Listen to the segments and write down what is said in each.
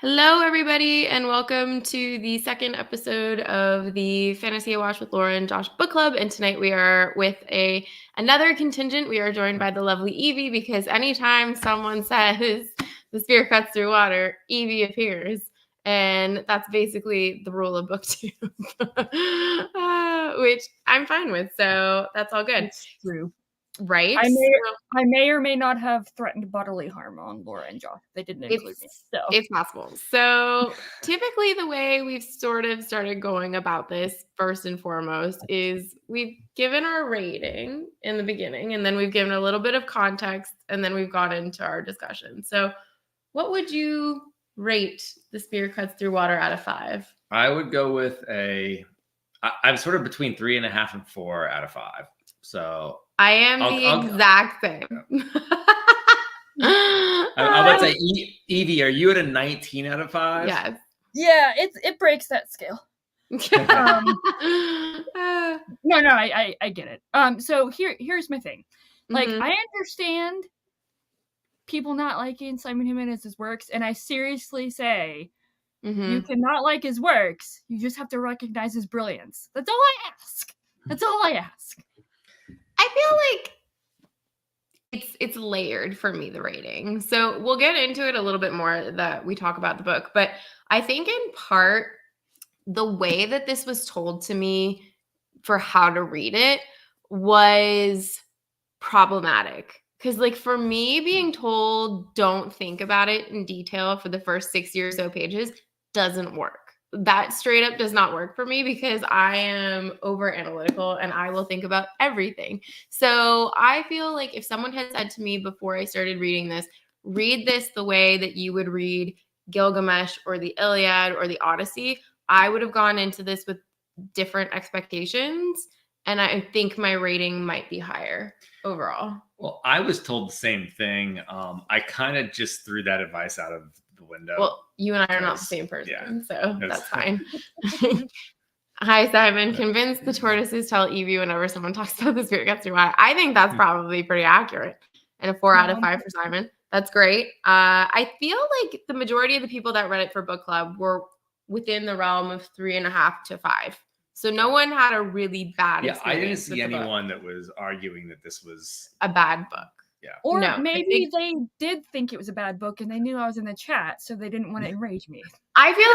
Hello, everybody, and welcome to the second episode of the Fantasy Awash with Laura and Josh book club. And tonight we are with another contingent. We are joined by the lovely Evie because anytime someone says the spear cuts through water, Evie appears. And that's basically the rule of booktube, which I'm fine with. So that's all good. It's true. Right? I may or may not have threatened bodily harm on Laura and Josh. They didn't include me. So It's possible. So typically the way we've sort of started going about this, first and foremost, is we've given our rating in the beginning, and then we've given a little bit of context, and then we've got into our discussion. So what would you rate The Spear Cuts Through Water out of 5? I would go with I'm sort of between 3.5 and 4 out of 5. So I am the exact same. I would say, Evie, are you at a 19 out of 5? Yes. Yeah, it breaks that scale. No, I get it. So here's my thing. Like, I understand people not liking Simon Jimenez's works, and I seriously say you cannot like his works. You just have to recognize his brilliance. That's all I ask. That's all I ask. I feel like it's layered for me, the rating. So we'll get into it a little bit more that we talk about the book. But I think in part, the way that this was told to me for how to read it was problematic. Because like for me, being told don't think about it in detail for the first 60 or so pages doesn't work. That straight up does not work for me because I am over analytical and I will think about everything. So I feel like if someone had said to me before I started reading this, read this the way that you would read Gilgamesh or the Iliad or the Odyssey, I would have gone into this with different expectations. And I think my rating might be higher overall. Well, I was told the same thing. I kind of just threw that advice out of the window. Well, you and I are not the same person, so that's fine. Hi, Simon. Convince the tortoises tell Evie whenever someone talks about the Spear Cuts Through Water. I think that's probably pretty accurate. And a 4 out of 5 for Simon. That's great. I feel like the majority of the people that read it for book club were within the realm of 3.5 to 5. So no one had a really bad experience. I didn't see anyone that was arguing that this was a bad book. Yeah. Or maybe they did think it was a bad book and they knew I was in the chat, so they didn't want to enrage me. I feel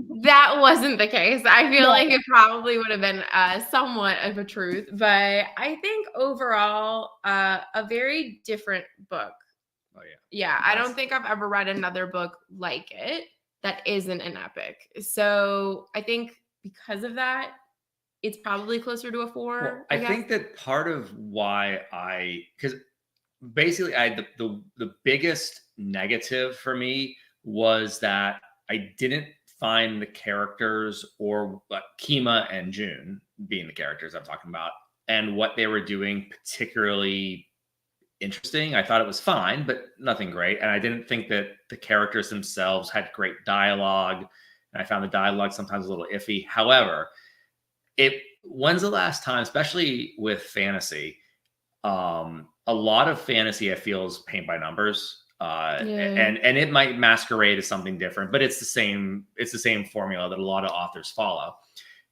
like that wasn't the case. I feel like it probably would have been somewhat of a truth. But I think overall, a very different book. Oh, yeah. Yeah, I don't think I've ever read another book like it that isn't an epic. So I think because of that, it's probably closer to a 4. Well, I think that part of why because basically the biggest negative for me was that I didn't find the characters, or Kima and June being the characters I'm talking about, and what they were doing particularly interesting. I thought it was fine, but nothing great. And I didn't think that the characters themselves had great dialogue. And I found the dialogue sometimes a little iffy. However, when's the last time, especially with fantasy, a lot of fantasy I feel is paint by numbers, and it might masquerade as something different, but it's the same formula that a lot of authors follow.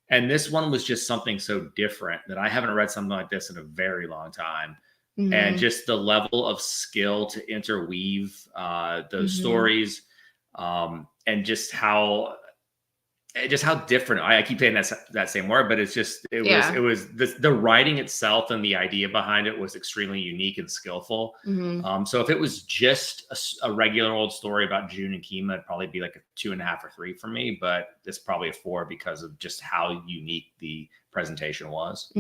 And this one was just something so different that I haven't read something like this in a very long time. And just the level of skill to interweave those stories, and just how different. I keep saying that same word, but it was the writing itself and the idea behind it was extremely unique and skillful. So if it was just a regular old story about June and Kima, it'd probably be like a 2.5 or 3 for me, but it's probably a 4 because of just how unique the presentation was.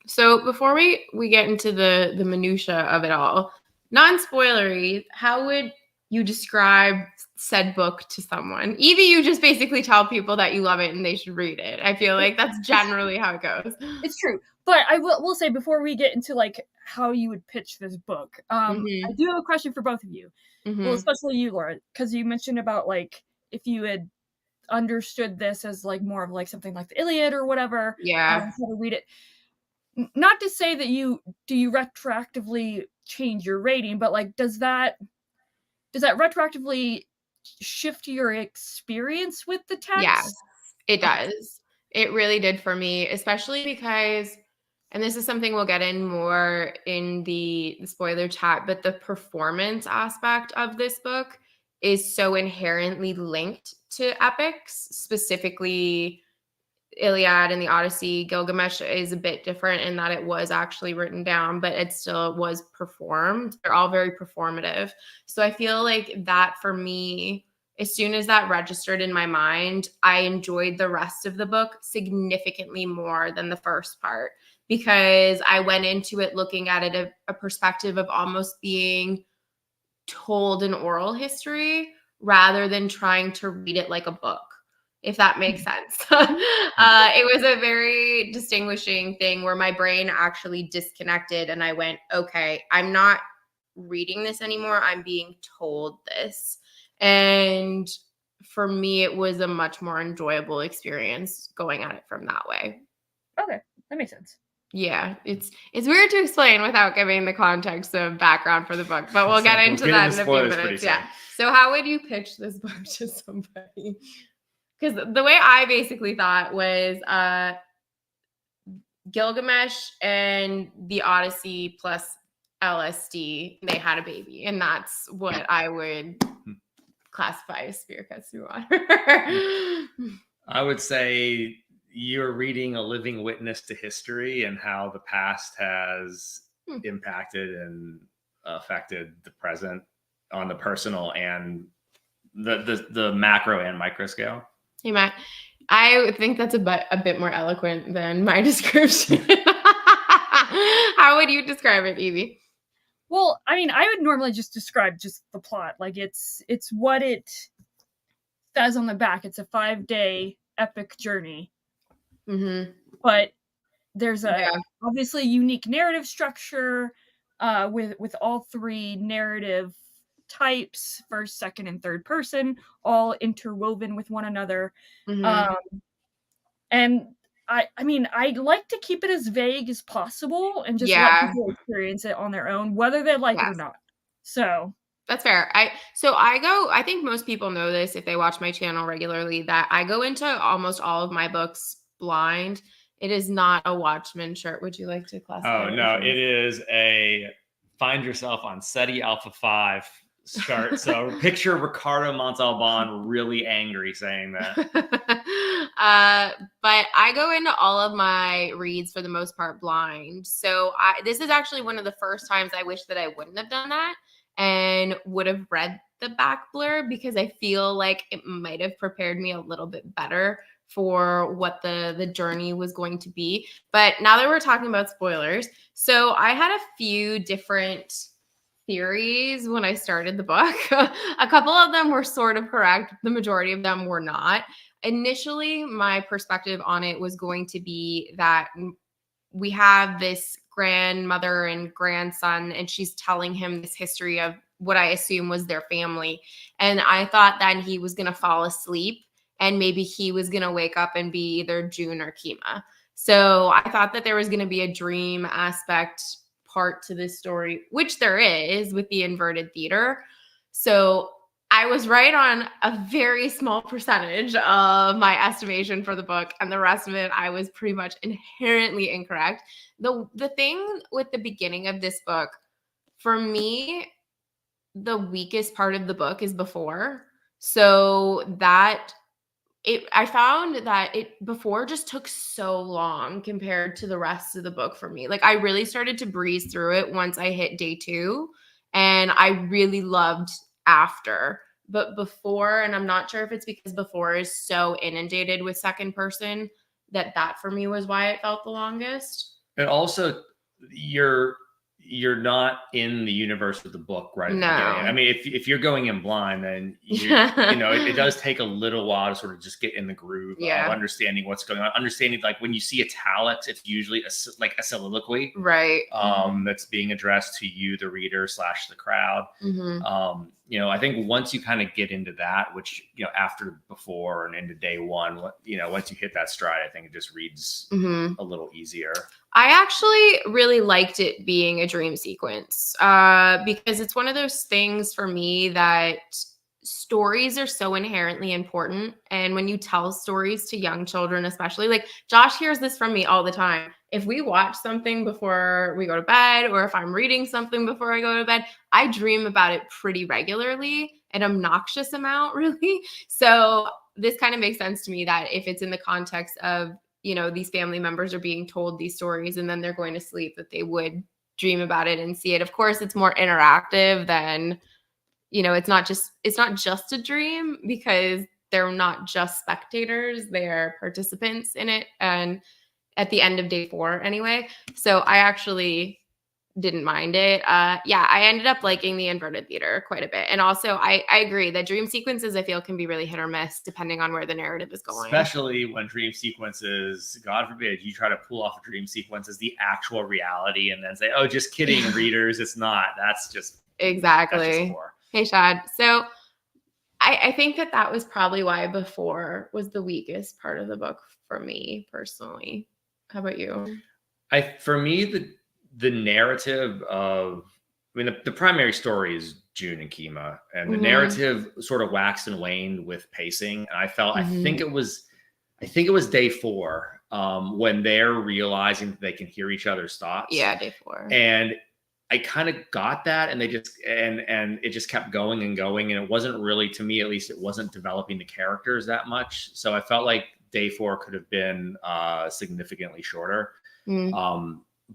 So before we get into the minutia of it all, non-spoilery, how would you describe said book to someone? Evie, you just basically tell people that you love it and they should read it. I feel like that's generally how it goes. It's true. But I will say, before we get into like how you would pitch this book, I do have a question for both of you. Well, especially you, Laura, because you mentioned about like if you had understood this as like more of like something like the Iliad or whatever, how to read it. Not to say that you retroactively change your rating, but like does that retroactively shift your experience with the text? Yes, it Okay. does. It really did for me, especially because, and this is something we'll get in more in the spoiler chat, but the performance aspect of this book is so inherently linked to epics, specifically Iliad and the Odyssey. Gilgamesh is a bit different in that it was actually written down, but it still was performed. They're all very performative. So I feel like that for me, as soon as that registered in my mind, I enjoyed the rest of the book significantly more than the first part because I went into it looking at it a perspective of almost being told an oral history rather than trying to read it like a book, if that makes sense. It was a very distinguishing thing where my brain actually disconnected and I went, okay, I'm not reading this anymore. I'm being told this. And for me, it was a much more enjoyable experience going at it from that way. Okay, that makes sense. Yeah, it's weird to explain without giving the context of background for the book, but we'll get into that in a few minutes. Yeah. So how would you pitch this book to somebody? Because the way I basically thought was Gilgamesh and the Odyssey plus LSD, they had a baby, and that's what I would classify as Spear Cuts Through Water. I would say you're reading a living witness to history and how the past has impacted and affected the present on the personal and the macro and micro scale. Hey, Matt, I think that's a bit more eloquent than my description. How would you describe it, Evie? Well, I mean, I would normally just describe just the plot. Like it's what it says on the back. It's a 5-day epic journey. Mm-hmm. But there's a obviously unique narrative structure with all three narrative types, first, second, and third person, all interwoven with one another. Mm-hmm. And I mean, I'd like to keep it as vague as possible and just let people experience it on their own, whether they like it or not. So that's fair. I think most people know this if they watch my channel regularly, that I go into almost all of my books blind. It is not a Watchmen shirt. Would you like to classify? Oh, no, it is a Find Yourself on SETI Alpha 5 shirt. So picture Ricardo Montalban really angry saying that. But I go into all of my reads for the most part blind. So this is actually one of the first times I wish that I wouldn't have done that and would have read the back blurb, because I feel like it might have prepared me a little bit better for what the journey was going to be. But now that we're talking about spoilers, so I had a few different theories when I started the book. A couple of them were sort of correct. The majority of them were not. Initially, my perspective on it was going to be that we have this grandmother and grandson, and she's telling him this history of what I assume was their family. And I thought that he was going to fall asleep and maybe he was going to wake up and be either June or Kima. So I thought that there was going to be a dream aspect part to this story, which there is with the inverted theater. So I was right on a very small percentage of my estimation for the book, and the rest of it I was pretty much inherently incorrect. The thing with the beginning of this book, for me, the weakest part of the book is before. So that I found that it before just took so long compared to the rest of the book for me. Like I really started to breeze through it once I hit day 2, and I really loved after. But before, and I'm not sure if it's because before is so inundated with second person that for me was why it felt the longest. And also you're not in the universe of the book right at the beginning. I mean, if you're going in blind, then it does take a little while to sort of just get in the groove of understanding what's going on. Understanding, like when you see italics, it's usually a soliloquy, right? That's being addressed to you, the reader / the crowd. Mm-hmm. I think once you kind of get into that, which after before and into day 1, once you hit that stride, I think it just reads a little easier. I actually really liked it being a dream sequence because it's one of those things for me that stories are so inherently important. And when you tell stories to young children, especially, like Josh hears this from me all the time. If we watch something before we go to bed, or if I'm reading something before I go to bed, I dream about it pretty regularly, an obnoxious amount, really. So this kind of makes sense to me that if it's in the context of, you know, these family members are being told these stories and then they're going to sleep, that they would dream about it and see it. Of course, it's more interactive than, you know, it's not just a dream, because they're not just spectators, they're participants in it. And at the end of day 4 anyway. So I actually didn't mind it. Yeah, I ended up liking the inverted theater quite a bit. And also I agree that dream sequences, I feel, can be really hit or miss depending on where the narrative is going. Especially when dream sequences, God forbid, you try to pull off a dream sequence as the actual reality and then say, oh, just kidding, readers, it's not. That's just exactly. That's just poor. Hey, Shad. So I think that was probably why Before was the weakest part of the book for me personally. How about you? For me, the narrative of, I mean, the primary story is June and Kima, and the narrative sort of waxed and waned with pacing. And I felt, I think it was day 4 when they're realizing that they can hear each other's thoughts. Yeah, day 4. And I kind of got that, and they just and it just kept going and going, and it wasn't really, to me at least, it wasn't developing the characters that much. So I felt like day 4 could have been significantly shorter.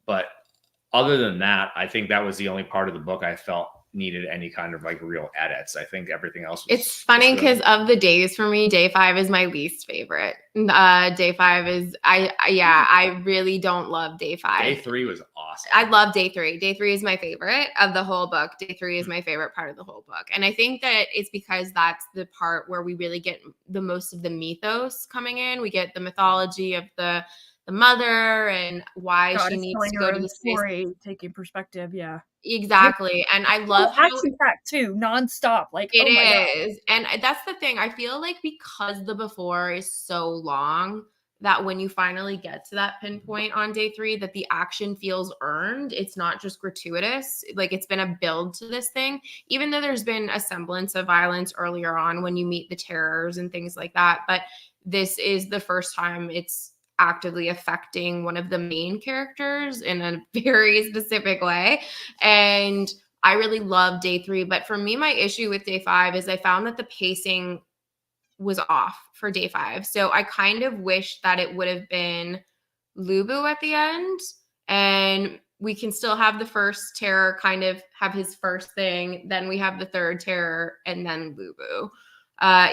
But other than that, I think that was the only part of the book I felt needed any kind of like real edits. I think everything else was, it's funny because of the days, for me, day 5 is my least favorite. Day 5 is I really don't love day 5. Day 3 was awesome. I love day 3. Day 3 is my favorite of the whole book. Day 3 is my favorite part of the whole book. And I think that it's because that's the part where we really get the most of the mythos coming in. We get the mythology of the mother and why she needs to go to the story, taking perspective. Yeah, exactly. And I love how action-packed too, nonstop. Like it is. And that's the thing. I feel like because the Before is so long, that when you finally get to that pinpoint on day 3, that the action feels earned. It's not just gratuitous. Like, it's been a build to this thing, even though there's been a semblance of violence earlier on when you meet the terrors and things like that. But this is the first time it's actively affecting one of the main characters in a very specific way. And I really love day 3. But for me, my issue with day 5 is I found that the pacing was off for day 5. So I kind of wish that it would have been Lubu at the end, and we can still have the first terror kind of have his first thing. Then we have the third terror and then Lubu.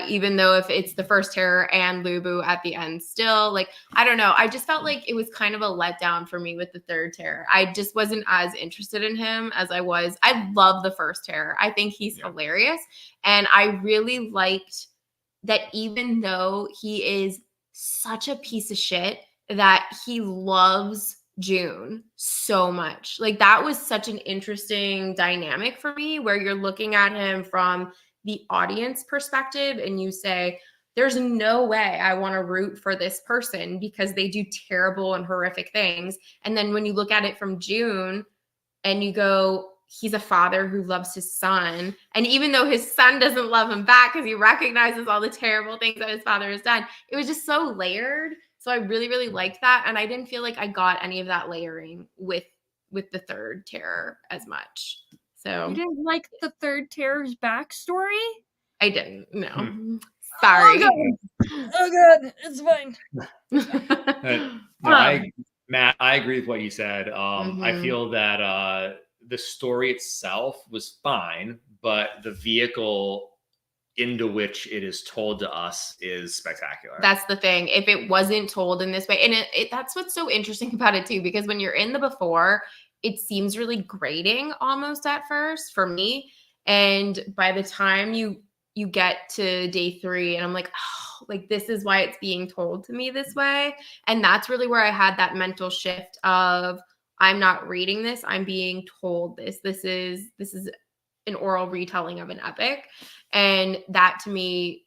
Even though if it's the first terror and Lubu at the end still, like, I don't know. I just felt like it was kind of a letdown for me with the third terror. I just wasn't as interested in him as I was. I love the first terror. I think he's hilarious. And I really liked that even though he is such a piece of shit, that he loves June so much. Like, that was such an interesting dynamic for me, where you're looking at him from the audience perspective and you say, there's no way I want to root for this person because they do terrible and horrific things. And then when you look at it from June and you go, he's a father who loves his son. And even though his son doesn't love him back because he recognizes all the terrible things that his father has done, it was just so layered. So I really, really liked that. And I didn't feel like I got any of that layering with the third terror as much. So you didn't like the third terror's backstory? I didn't. No. Sorry. Oh god, it's fine. Matt, I agree with what you said. I feel that the story itself was fine, but the vehicle into which it is told to us is spectacular. That's the thing. If it wasn't told in this way, and that's what's so interesting about it too, because when you're in the Before, it seems really grating almost at first for me. And by the time you get to day 3 and I'm like, oh, like, this is why it's being told to me this way. And that's really where I had that mental shift of, I'm not reading this, I'm being told this. This is an oral retelling of an epic. And that to me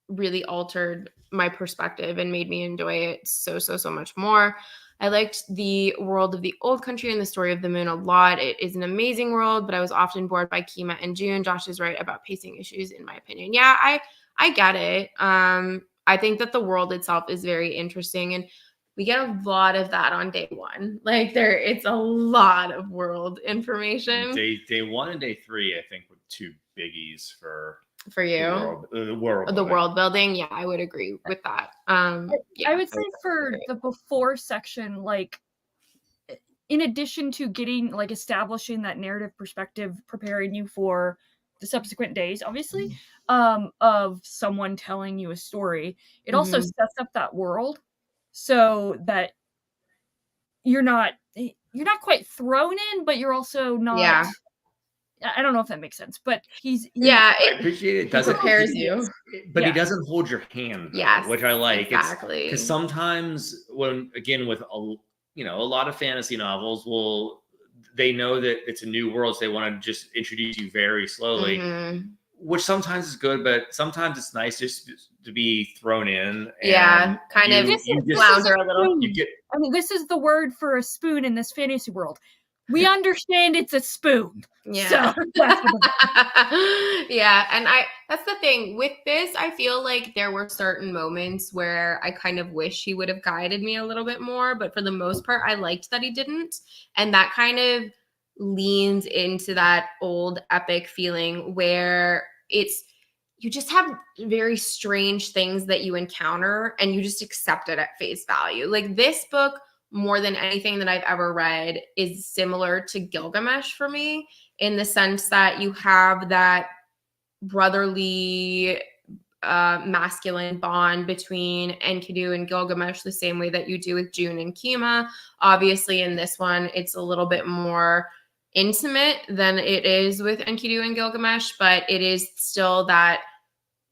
really altered my perspective and made me enjoy it so much more. I liked the world of the old country and the story of the moon a lot. It is an amazing world, but I was often bored by Kima and June. Josh is right about pacing issues, in my opinion. Yeah, I get it. I think that the world itself is very interesting, and we get a lot of that on day one. Like it's a lot of world information. Day 1 and day 3, I think, were 2 biggies for you. The world building. Yeah, I would agree with that. I would say for the before section, like, in addition to getting, like, establishing that narrative perspective, preparing you for the subsequent days, obviously, of someone telling you a story, it also sets up that world so that you're not quite thrown in, but you're also not. Yeah. I don't know if that makes sense, but I appreciate it. He prepares you, but he doesn't hold your hand, though, yes, which I like. Exactly. Because sometimes when, again, with a lot of fantasy novels, they know that it's a new world, so they want to just introduce you very slowly, which sometimes is good, but sometimes it's nice just to be thrown in. And kind of flounder a little. I mean, this is the word for a spoon in this fantasy world. We understand it's a spoon. Yeah. So. Yeah. And that's the thing with this. I feel like there were certain moments where I kind of wish he would have guided me a little bit more, but for the most part, I liked that he didn't. And that kind of leans into that old epic feeling where you just have very strange things that you encounter and you just accept it at face value. Like this book, more than anything that I've ever read, is similar to Gilgamesh for me, in the sense that you have that brotherly masculine bond between Enkidu and Gilgamesh the same way that you do with June and Kima. Obviously in this one, it's a little bit more intimate than it is with Enkidu and Gilgamesh, but it is still that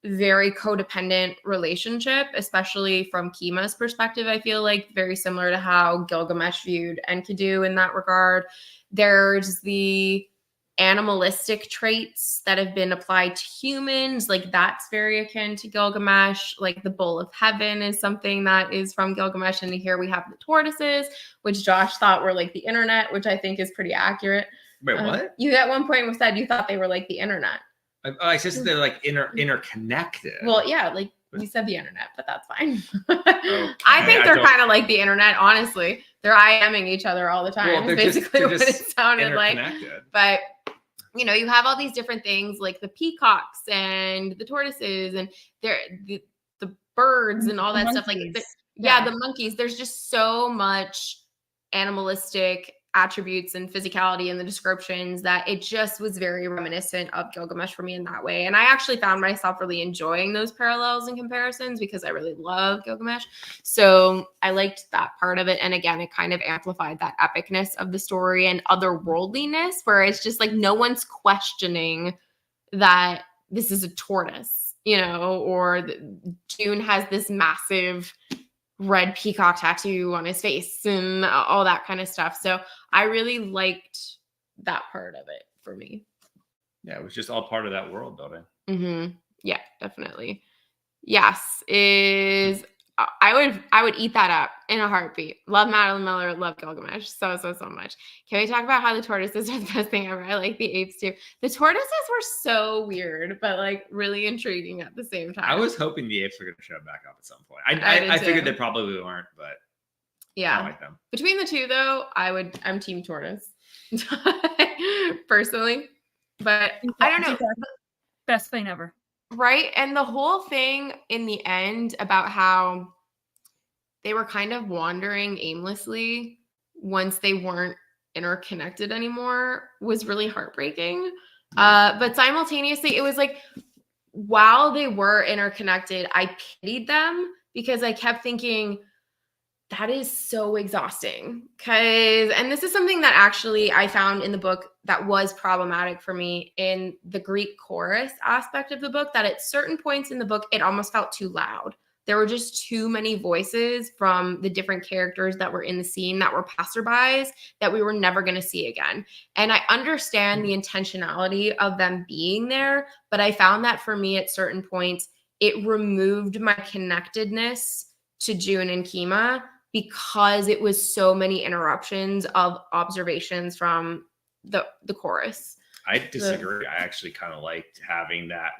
very codependent relationship, especially from Kima's perspective. I feel like very similar to how Gilgamesh viewed Enkidu in that regard. There's the animalistic traits that have been applied to humans, like that's very akin to Gilgamesh. Like the bull of heaven is something that is from Gilgamesh, and here we have the tortoises, which Josh thought were like the internet, which I think is pretty accurate. Wait, what? You at one point said you thought they were like the internet. I said they're like interconnected. Well, yeah, like you said the internet, but that's fine. Okay. I think they're kind of like the internet, honestly. They're IMing each other all the time. Well, it's basically what it sounded like. But you have all these different things like the peacocks and the tortoises and the birds and all that stuff. Like the monkeys. There's just so much animalistic attributes and physicality in the descriptions that it just was very reminiscent of Gilgamesh for me in that way. And I actually found myself really enjoying those parallels and comparisons because I really love Gilgamesh. So I liked that part of it. And again, it kind of amplified that epicness of the story and otherworldliness, where it's just like no one's questioning that this is a tortoise, or June has this massive red peacock tattoo on his face and all that kind of stuff. So I really liked that part of it for me. Yeah, it was just all part of that world building. Yeah, definitely. Yes, I would eat that up in a heartbeat. Love Madeline Miller, love Gilgamesh so much. Can we talk about how the tortoises are the best thing ever? I like the apes too. The tortoises were so weird, but like really intriguing at the same time. I was hoping the apes were going to show back up at some point. I figured they probably weren't, but yeah, I like them. Between the two, though, I'm team tortoise personally, but I don't know. Best thing ever. Right. And the whole thing in the end about how they were kind of wandering aimlessly once they weren't interconnected anymore was really heartbreaking. But simultaneously, it was like, while they were interconnected, I pitied them because I kept thinking, that is so exhausting. And this is something that actually I found in the book that was problematic for me in the Greek chorus aspect of the book, that at certain points in the book, it almost felt too loud. There were just too many voices from the different characters that were in the scene that were passerbys that we were never going to see again. And I understand the intentionality of them being there, but I found that for me at certain points, it removed my connectedness to June and Kima because it was so many interruptions of observations from the chorus. I disagree. I actually kind of liked having that,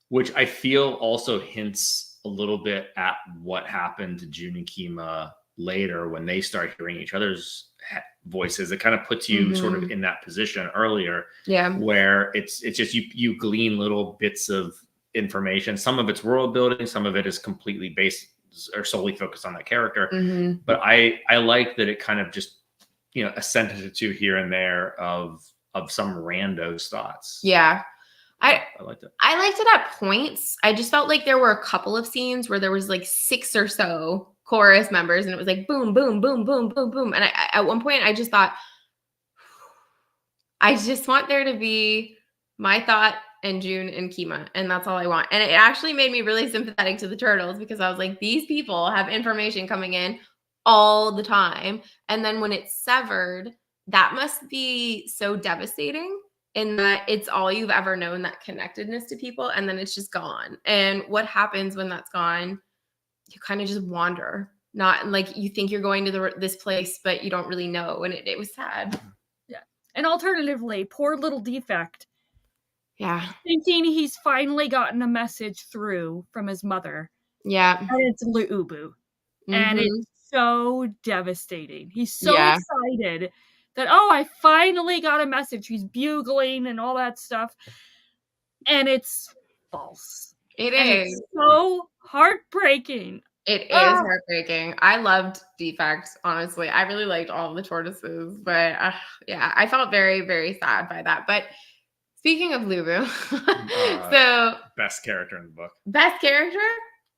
which I feel also hints a little bit at what happened to June and Kima later when they start hearing each other's voices. It kind of puts you sort of in that position earlier, where it's just you glean little bits of information. Some of it's world building, some of it is completely based or solely focused on that character. But I like that it kind of just, a sentence or two here and there of some randos thoughts. Yeah. I liked it. I liked it at points. I just felt like there were a couple of scenes where there was like 6 or so chorus members, and it was like boom, boom, boom, boom, boom, boom. And at one point, I just thought, I just want there to be my thought and June and Kima, and that's all I want. And it actually made me really sympathetic to the turtles, because I was like, these people have information coming in all the time, and then when it's severed, that must be so devastating, in that it's all you've ever known, that connectedness to people, and then it's just gone. And what happens when that's gone? You kind of just wander, not like you think you're going to this place, but you don't really know. And it was sad. Yeah. And alternatively, poor little Defect. Yeah. Thinking he's finally gotten a message through from his mother. Yeah. And it's Luubu. And it's so devastating. He's so excited that, I finally got a message. He's bugling and all that stuff. And it's false. It is. It's so heartbreaking. It is heartbreaking. I loved Defect, honestly. I really liked all of the tortoises. But I felt very, very sad by that. But speaking of Lubu, so best character in the book. Best character?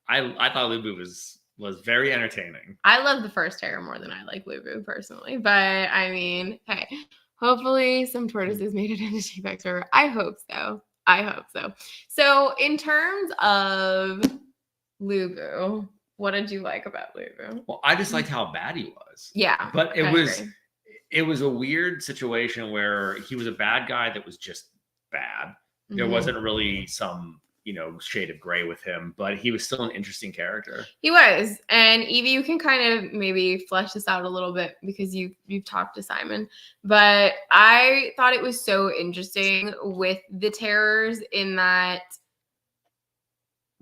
I thought Lubu was very entertaining. I love the first terror more than I like Lubu personally, but I mean, hey, hopefully some tortoises made it into Defect's River. I hope so. So in terms of Lubu, what did you like about Lubu? Well, I just liked how bad he was. Yeah, but it was a weird situation where he was a bad guy that was just bad. There wasn't really some shade of gray with him, but he was still an interesting character. He was. And Evie, you can kind of maybe flesh this out a little bit, because you've talked to Simon, but I thought it was so interesting with the terrors, in that,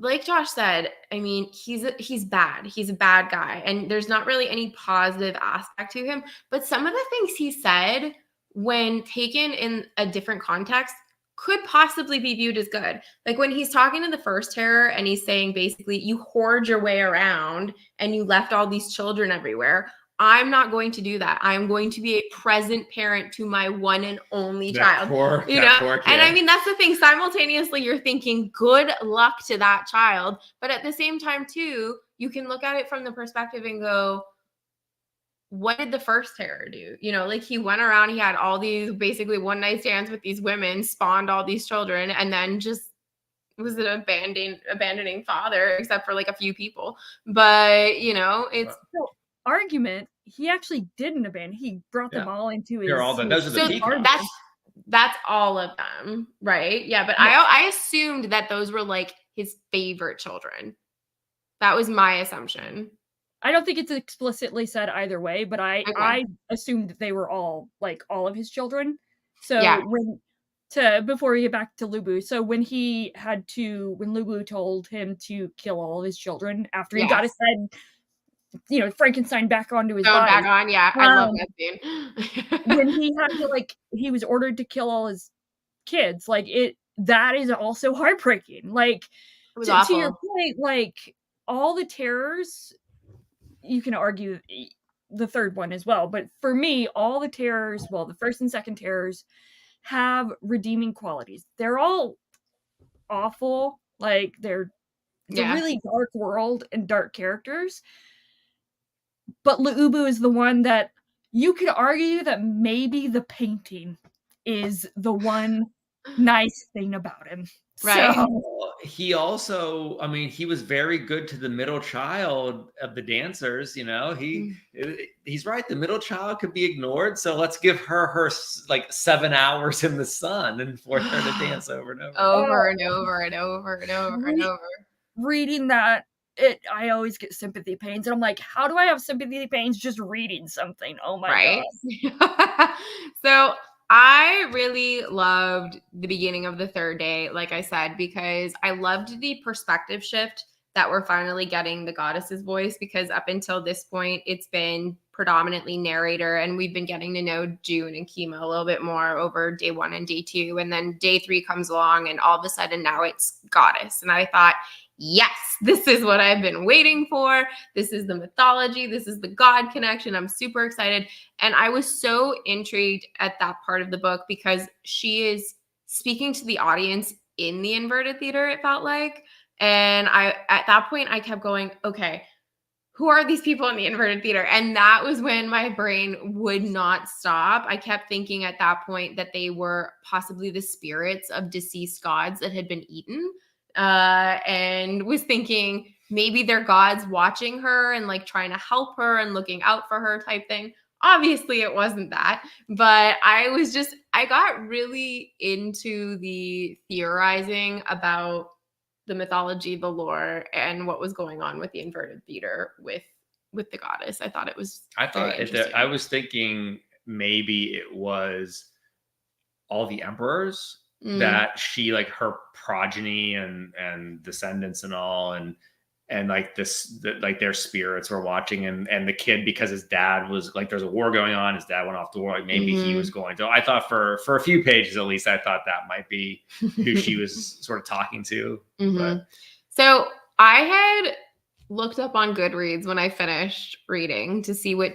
like Josh said, I mean, he's bad. He's a bad guy, and there's not really any positive aspect to him, but some of the things he said, when taken in a different context, could possibly be viewed as good. Like when he's talking to the first terror and he's saying, basically, you hoard your way around and you left all these children everywhere. I'm not going to do that. I'm going to be a present parent to my one and only child. Poor kid. And I mean, that's the thing. Simultaneously, you're thinking, good luck to that child. But at the same time, too, you can look at it from the perspective and go, what did the first terror do? Like he went around, he had all these basically one night stands with these women, spawned all these children, and then just was an abandoning father, except for like a few people. But it's argument. He actually didn't abandon. He brought them all into his. Those are the people. That's all of them, right? Yeah, but I assumed that those were like his favorite children. That was my assumption. I don't think it's explicitly said either way, but I assumed that they were all of his children. So before we get back to Lubu, so when Lubu told him to kill all of his children after he got his head, Frankenstein back onto his body. Back on, I love that scene. When he had to he was ordered to kill all his kids, that is also heartbreaking. It was awful. To your point, all the terrors. You can argue the third one as well, but for me, all the terrors, the first and second terrors, have redeeming qualities. They're all awful, it's a really dark world and dark characters, but Luubu is the one that you could argue that maybe the painting is the one nice thing about him. Right. So, he also, he was very good to the middle child of the dancers. He's right. The middle child could be ignored. So let's give her 7 hours in the sun and force her to dance over and over. Over and over and over and over and over. Reading that I always get sympathy pains, and I'm like, how do I have sympathy pains just reading something? Oh my God. So I really loved the beginning of the third day, like I said, because I loved the perspective shift that we're finally getting the goddess's voice, because up until this point, it's been predominantly narrator, and we've been getting to know June and Kima a little bit more over day 1 and day 2. And then day 3 comes along, and all of a sudden now it's goddess. And I thought, yes, this is what I've been waiting for. This is the mythology. This is the God connection. I'm super excited. And I was so intrigued at that part of the book because she is speaking to the audience in the inverted theater, it felt like. And at that point, I kept going, okay, who are these people in the inverted theater? And that was when my brain would not stop. I kept thinking at that point that they were possibly the spirits of deceased gods that had been eaten. And was thinking maybe they're gods watching her and like trying to help her and looking out for her type thing. Obviously, it wasn't that, but I got really into the theorizing about the mythology, the lore, and what was going on with the inverted theater with the goddess. I thought it was I was thinking maybe it was all the emperors that she, like, her progeny and descendants and all, and like like their spirits were watching, and the kid, because his dad was like, there's a war going on, his dad went off to war, like maybe he was going to. I thought for a few pages at least, I thought that might be who she was sort of talking to. But so I had looked up on Goodreads when I finished reading to see what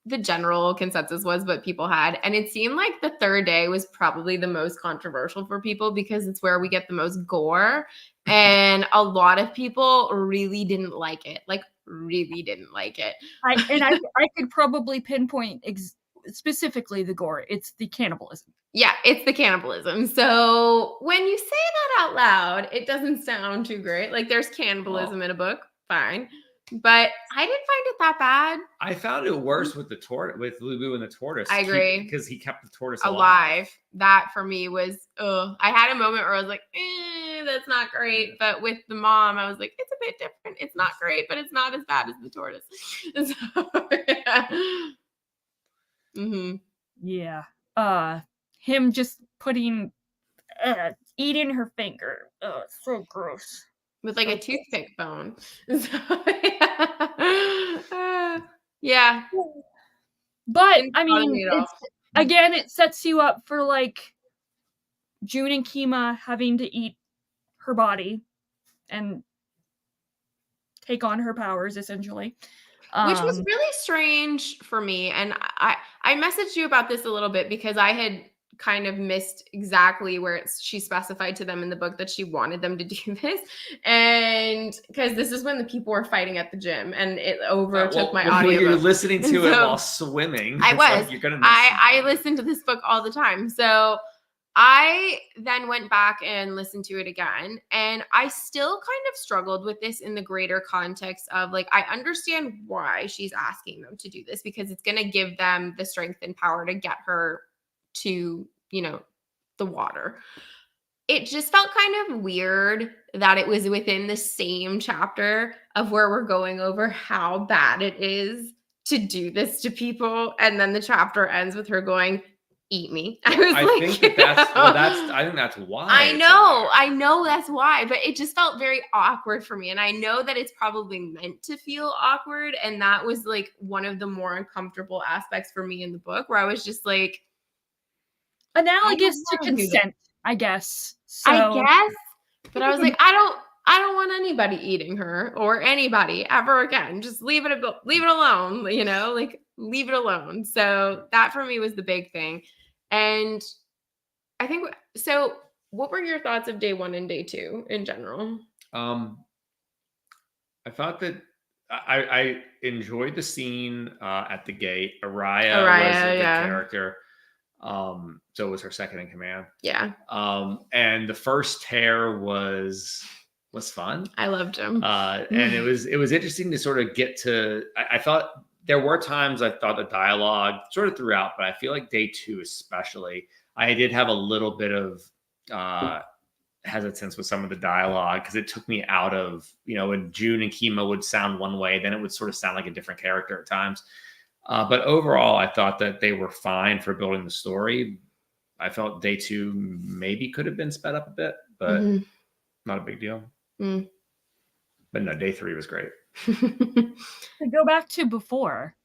the general consensus was, what people had. And it seemed like the third day was probably the most controversial for people because it's where we get the most gore. And a lot of people really didn't like it. Like, really didn't like it. I could probably pinpoint specifically the gore. It's the cannibalism. Yeah, it's the cannibalism. So when you say that out loud, it doesn't sound too great. Like, there's cannibalism in a book. Fine. But I didn't find it that bad. I found it worse with with Lubu and the tortoise. I agree. Because he kept the tortoise alive. That for me was, I had a moment where I was like, that's not great. But with the mom, I was like, it's a bit different. It's not great, but it's not as bad as the tortoise. So, yeah. Him just eating her finger. Oh, it's so gross. With like a toothpick bone. So, yeah. But I mean, again, it sets you up for like June and Kima having to eat her body and take on her powers, essentially. Which was really strange for me. And I messaged you about this a little bit because I had kind of missed exactly where she specified to them in the book that she wanted them to do this. And because this is when the people were fighting at the gym and it overtook my audio. You're listening to it while swimming. I was. Like, you're gonna miss I listened to this book all the time. So I then went back and listened to it again, and I still kind of struggled with this in the greater context of like, I understand why she's asking them to do this because it's going to give them the strength and power to get her to, the water. It just felt kind of weird that it was within the same chapter of where we're going over how bad it is to do this to people. And then the chapter ends with her going, eat me. I think that's why. I know that's why, but it just felt very awkward for me. And I know that it's probably meant to feel awkward. And that was like one of the more uncomfortable aspects for me in the book where I was just like, analogous to consent, I guess. So. I guess. But I was like, I don't want anybody eating her or anybody ever again. Just leave it alone, like leave it alone. So that for me was the big thing. And I think, so what were your thoughts of day 1 and day 2 in general? I thought that I enjoyed the scene at the gate. Araya was the character. So it was her second in command. Yeah. And the first tear was fun. I loved him. And it was interesting to sort of get to, I thought there were times I thought the dialogue sort of throughout, but I feel like day 2 especially, I did have a little bit of hesitance with some of the dialogue because it took me out of, when June and Kima would sound one way, then it would sort of sound like a different character at times. But overall, I thought that they were fine for building the story. I felt day 2 maybe could have been sped up a bit, but not a big deal. But no, day 3 was great. To go back to before,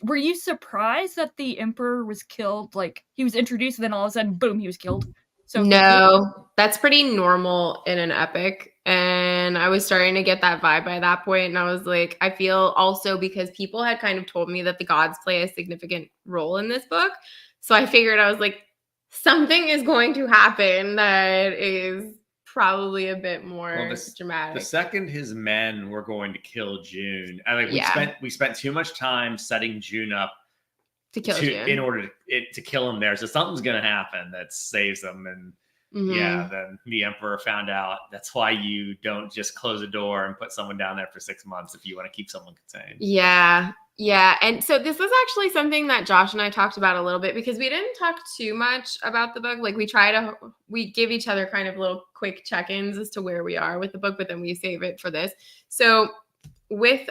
were you surprised that the Emperor was killed? Like, he was introduced and then all of a sudden, boom, he was killed? So no, that's pretty normal in an epic. And I was starting to get that vibe by that point. And I was like, I feel also because people had kind of told me that the gods play a significant role in this book. So I figured, I was like, something is going to happen that is probably a bit more dramatic. The second his men were going to kill June, we spent too much time setting June up to kill June in order to kill him there. So something's going to happen that saves them. And then the Emperor found out. That's why you don't just close a door and put someone down there for 6 months if you want to keep someone contained. Yeah. And so this was actually something that Josh and I talked about a little bit because we didn't talk too much about the book. Like we give each other kind of little quick check-ins as to where we are with the book, but then we save it for this. So with,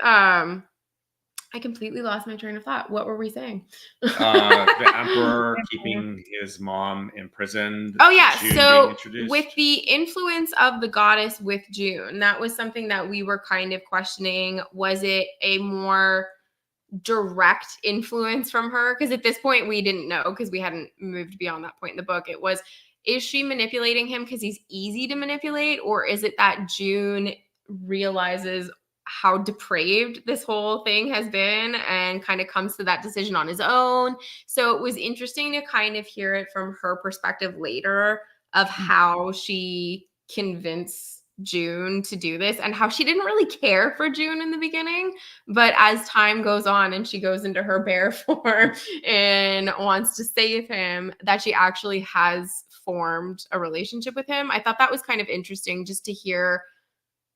I completely lost my train of thought. What were we saying? The Emperor keeping his mom imprisoned. Oh, yeah. So with the influence of the goddess with June, that was something that we were kind of questioning. Was it a more direct influence from her? Because at this point, we didn't know because we hadn't moved beyond that point in the book. It was, is she manipulating him because he's easy to manipulate? Or is it that June realizes how depraved this whole thing has been and kind of comes to that decision on his own? So it was interesting to kind of hear it from her perspective later of how she convinced June to do this and how she didn't really care for June in the beginning. But as time goes on and she goes into her bear form and wants to save him, that she actually has formed a relationship with him. I thought that was kind of interesting just to hear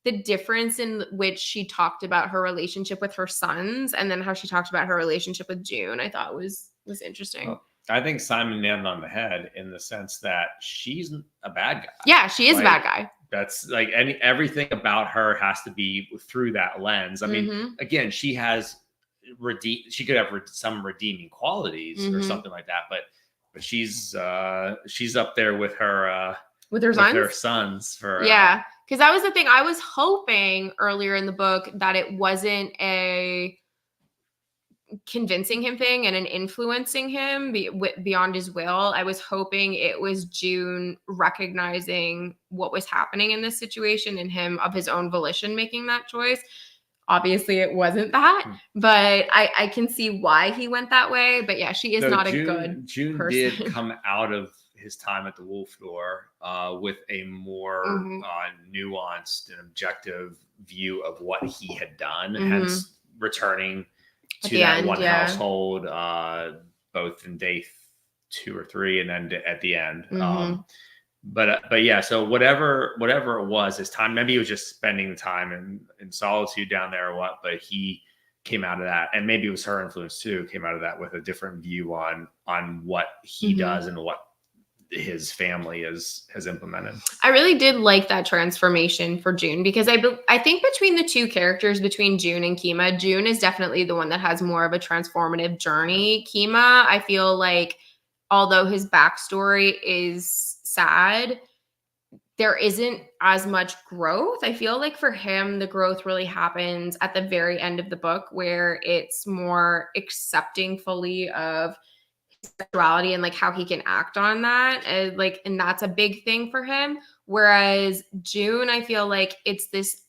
the difference in which she talked about her relationship with her sons and then how she talked about her relationship with June. I thought was interesting. Well, I think Simon nailed on the head in the sense that she's a bad guy. Yeah, she is a bad guy. That's like everything about her has to be through that lens. I mean, again, she has she could have some redeeming qualities or something like that, but she's up there with her sons for because that was the thing. I was hoping earlier in the book that it wasn't a convincing him thing and an influencing him beyond his will. I was hoping it was June recognizing what was happening in this situation and him of his own volition making that choice. Obviously, it wasn't that, but I can see why he went that way. But yeah, she is not a good June person. Did come out of his time at the Wolf Door with a more nuanced and objective view of what he had done, hence returning to that one household, both in day 2 or 3 and then at the end. But yeah, so whatever it was, his time, maybe he was just spending the time in solitude down there or what, but he came out of that, and maybe it was her influence too, came out of that with a different view on what he does and what his family has implemented. I really did like that transformation for June because I think between the two characters, between June and Kima, June is definitely the one that has more of a transformative journey. Kima, I feel like, although his backstory is sad, there isn't as much growth. I feel like for him, the growth really happens at the very end of the book where it's more accepting fully of sexuality and like how he can act on that, and that's a big thing for him. Whereas June, I feel like it's this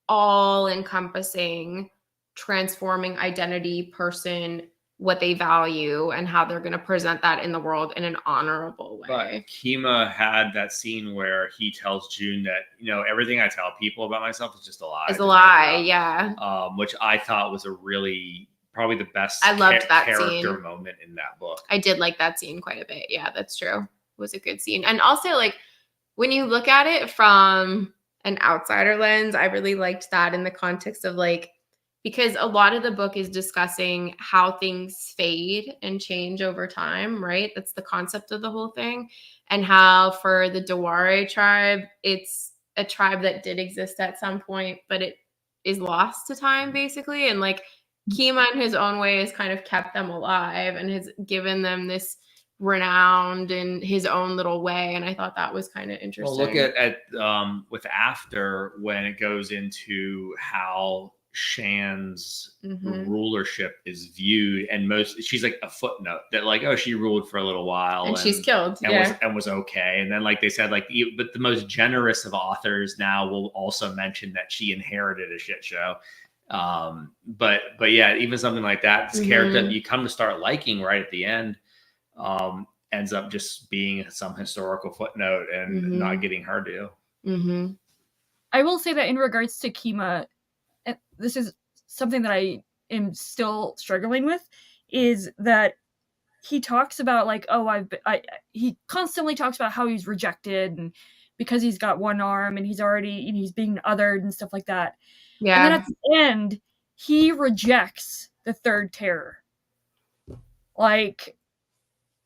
all-encompassing transforming identity person, what they value and how they're going to present that in the world in an honorable way. But Kima had that scene where he tells June that, everything I tell people about myself is just a lie. It's a lie, yeah. Which I thought was probably the best character moment in that book. I did like that scene quite a bit. Yeah, that's true. It was a good scene. And also, like, when you look at it from an outsider lens, I really liked that in the context of, like, because a lot of the book is discussing how things fade and change over time, right? That's the concept of the whole thing. And how for the Dewari tribe, it's a tribe that did exist at some point, but it is lost to time, basically. And like Kima in his own way has kind of kept them alive and has given them this renowned in his own little way. And I thought that was kind of interesting. Well, look at with After, when it goes into how Shan's rulership is viewed, and she's like a footnote that like, oh, she ruled for a little while and she's killed and was okay. And then like they said, like, but the most generous of authors now will also mention that she inherited a shit show. But yeah, even something like that, this character that you come to start liking right at the end, ends up just being some historical footnote and not getting her due. I will say that in regards to Kima, this is something that I am still struggling with, is that he talks about like, oh, he constantly talks about how he's rejected and because he's got one arm and he's being othered and stuff like that. Yeah. And then at the end, he rejects the third terror. Like,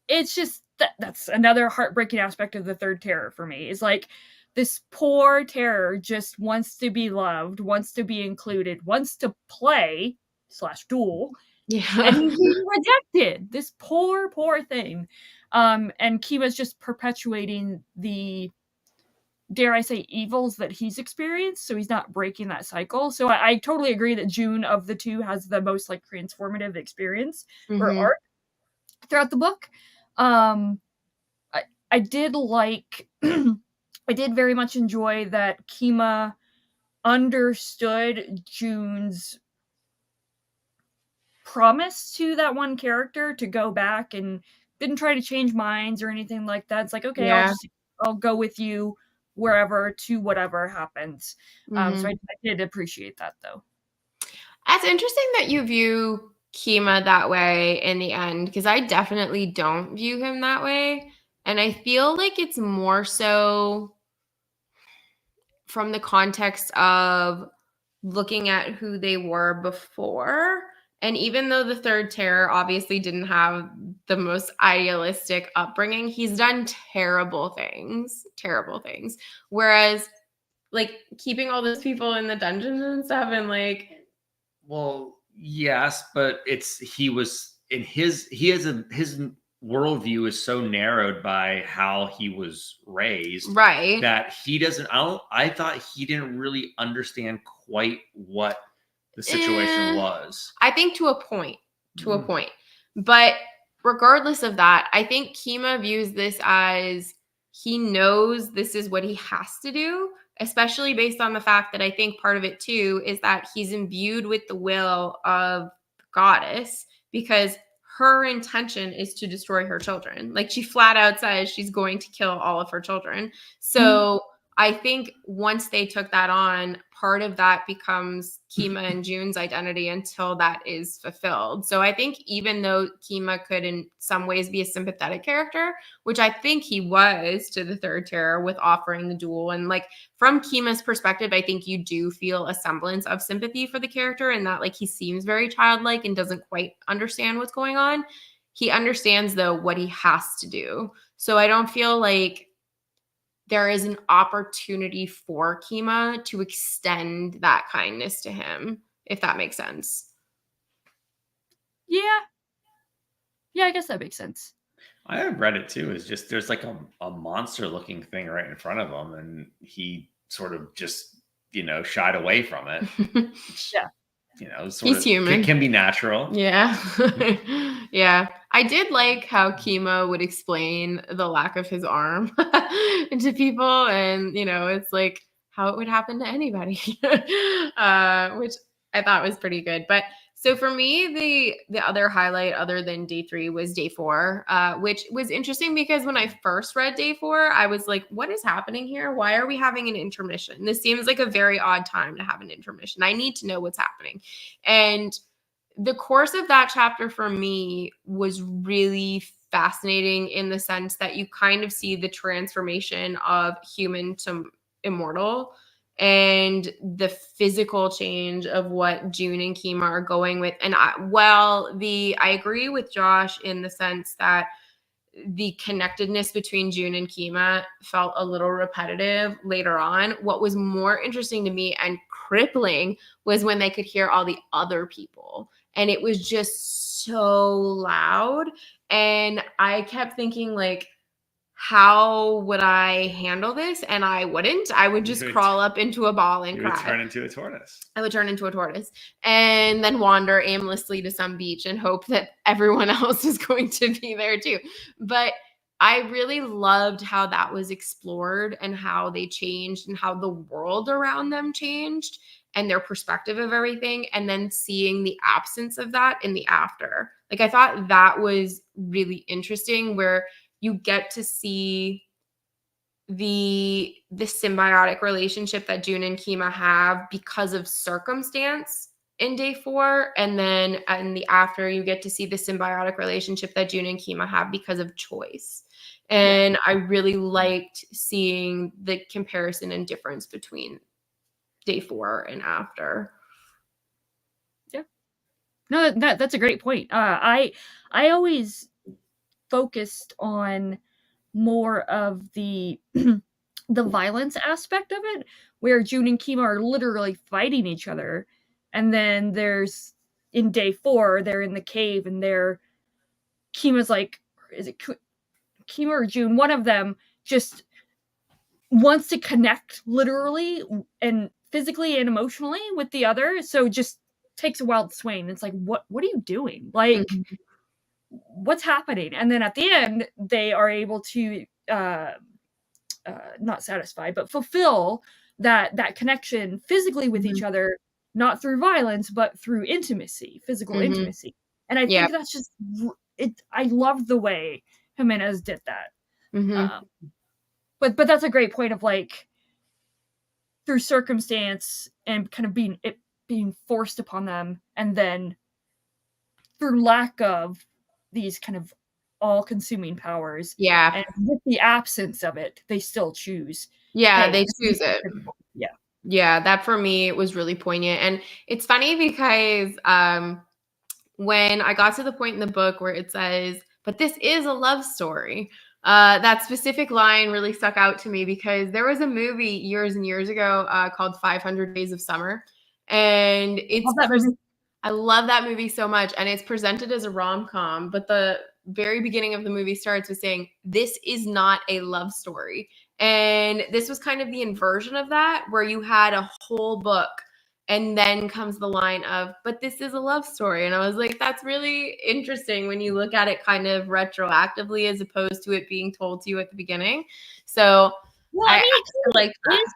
it's just that's another heartbreaking aspect of the third terror for me, is like this poor terror just wants to be loved, wants to be included, wants to play / duel. Yeah. And he's being rejected. This poor thing. And Kima's just perpetuating the, dare I say, evils that he's experienced, so he's not breaking that cycle. So I totally agree that June of the two has the most like transformative experience or arc throughout the book. I did like I did very much enjoy that Kima understood June's promise to that one character to go back and didn't try to change minds or anything like that. It's like, okay, I'll go with you wherever to whatever happens. So I did appreciate that, though. That's interesting that you view Kima that way in the end, because I definitely don't view him that way. And I feel like it's more so from the context of looking at who they were before. And even though the third terror obviously didn't have the most idealistic upbringing, he's done terrible things. Whereas like keeping all those people in the dungeons and stuff and like, well, yes, but his worldview is so narrowed by how he was raised, right? That he doesn't. I thought he didn't really understand quite what the situation was. I think to a point. But regardless of that, I think Kima views this as he knows this is what he has to do, especially based on the fact that I think part of it too is that he's imbued with the will of the goddess, because her intention is to destroy her children. Like she flat out says she's going to kill all of her children. So I think once they took that on, part of that becomes Kima and June's identity until that is fulfilled. So I think even though Kima could in some ways be a sympathetic character, which I think he was to the third terror with offering the duel, and like from Kima's perspective, I think you do feel a semblance of sympathy for the character and that like he seems very childlike and doesn't quite understand what's going on. He understands though what he has to do. So I don't feel like there is an opportunity for Kima to extend that kindness to him, if that makes sense. Yeah, I guess that makes sense. I have read it too. It's just there's like a monster looking thing right in front of him, and he sort of just shied away from it. Yeah. He's human. Can be natural. Yeah. Yeah. I did like how Kima would explain the lack of his arm to people. And, it's like how it would happen to anybody, which I thought was pretty good. But so for me, the other highlight other than day 3 was day 4, which was interesting because when I first read day 4, I was like, what is happening here? Why are we having an intermission? This seems like a very odd time to have an intermission. I need to know what's happening. And the course of that chapter for me was really fascinating in the sense that you kind of see the transformation of human to immortal. and the physical change of what June and Kima are going with. And I agree with Josh in the sense that the connectedness between June and Kima felt a little repetitive later on. What was more interesting to me and crippling was when they could hear all the other people, and it was just so loud. And I kept thinking, like, how would I handle this? And I wouldn't. I would just crawl up into a ball and cry. You would turn into a tortoise. I would turn into a tortoise and then wander aimlessly to some beach and hope that everyone else is going to be there too. But I really loved how that was explored and how they changed and how the world around them changed and their perspective of everything. And then seeing the absence of that in the after. Like, I thought that was really interesting, where you get to see the symbiotic relationship that June and Kima have because of circumstance in day 4, and then in the after you get to see the symbiotic relationship that June and Kima have because of choice. And I really liked seeing the comparison and difference between day 4 and after. Yeah. No, that's a great point. I always focused on more of the the violence aspect of it, where June and Kima are literally fighting each other, and then there's in day 4 they're in the cave and Kima's like, is it Kima or June? One of them just wants to connect literally and physically and emotionally with the other, so just takes a wild swing. It's like, what are you doing? Like, what's happening? And then at the end, they are able to not satisfy, but fulfill that connection physically with each other, not through violence, but through intimacy, physical intimacy. And I think that's just it. I love the way Jimenez did that. But that's a great point of, like, through circumstance and kind of being forced upon them, and then through lack of these kind of all-consuming powers. Yeah. And with the absence of it, they still choose. Yeah, hey, they choose it. Yeah. Yeah, that for me was really poignant. And it's funny because when I got to the point in the book where it says, but this is a love story, that specific line really stuck out to me, because there was a movie years and years ago called 500 Days of Summer. And I love that movie so much. And it's presented as a rom-com, but the very beginning of the movie starts with saying, this is not a love story. And this was kind of the inversion of that, where you had a whole book and then comes the line of, but this is a love story. And I was like, that's really interesting when you look at it kind of retroactively, as opposed to it being told to you at the beginning. So well, I mean, like that.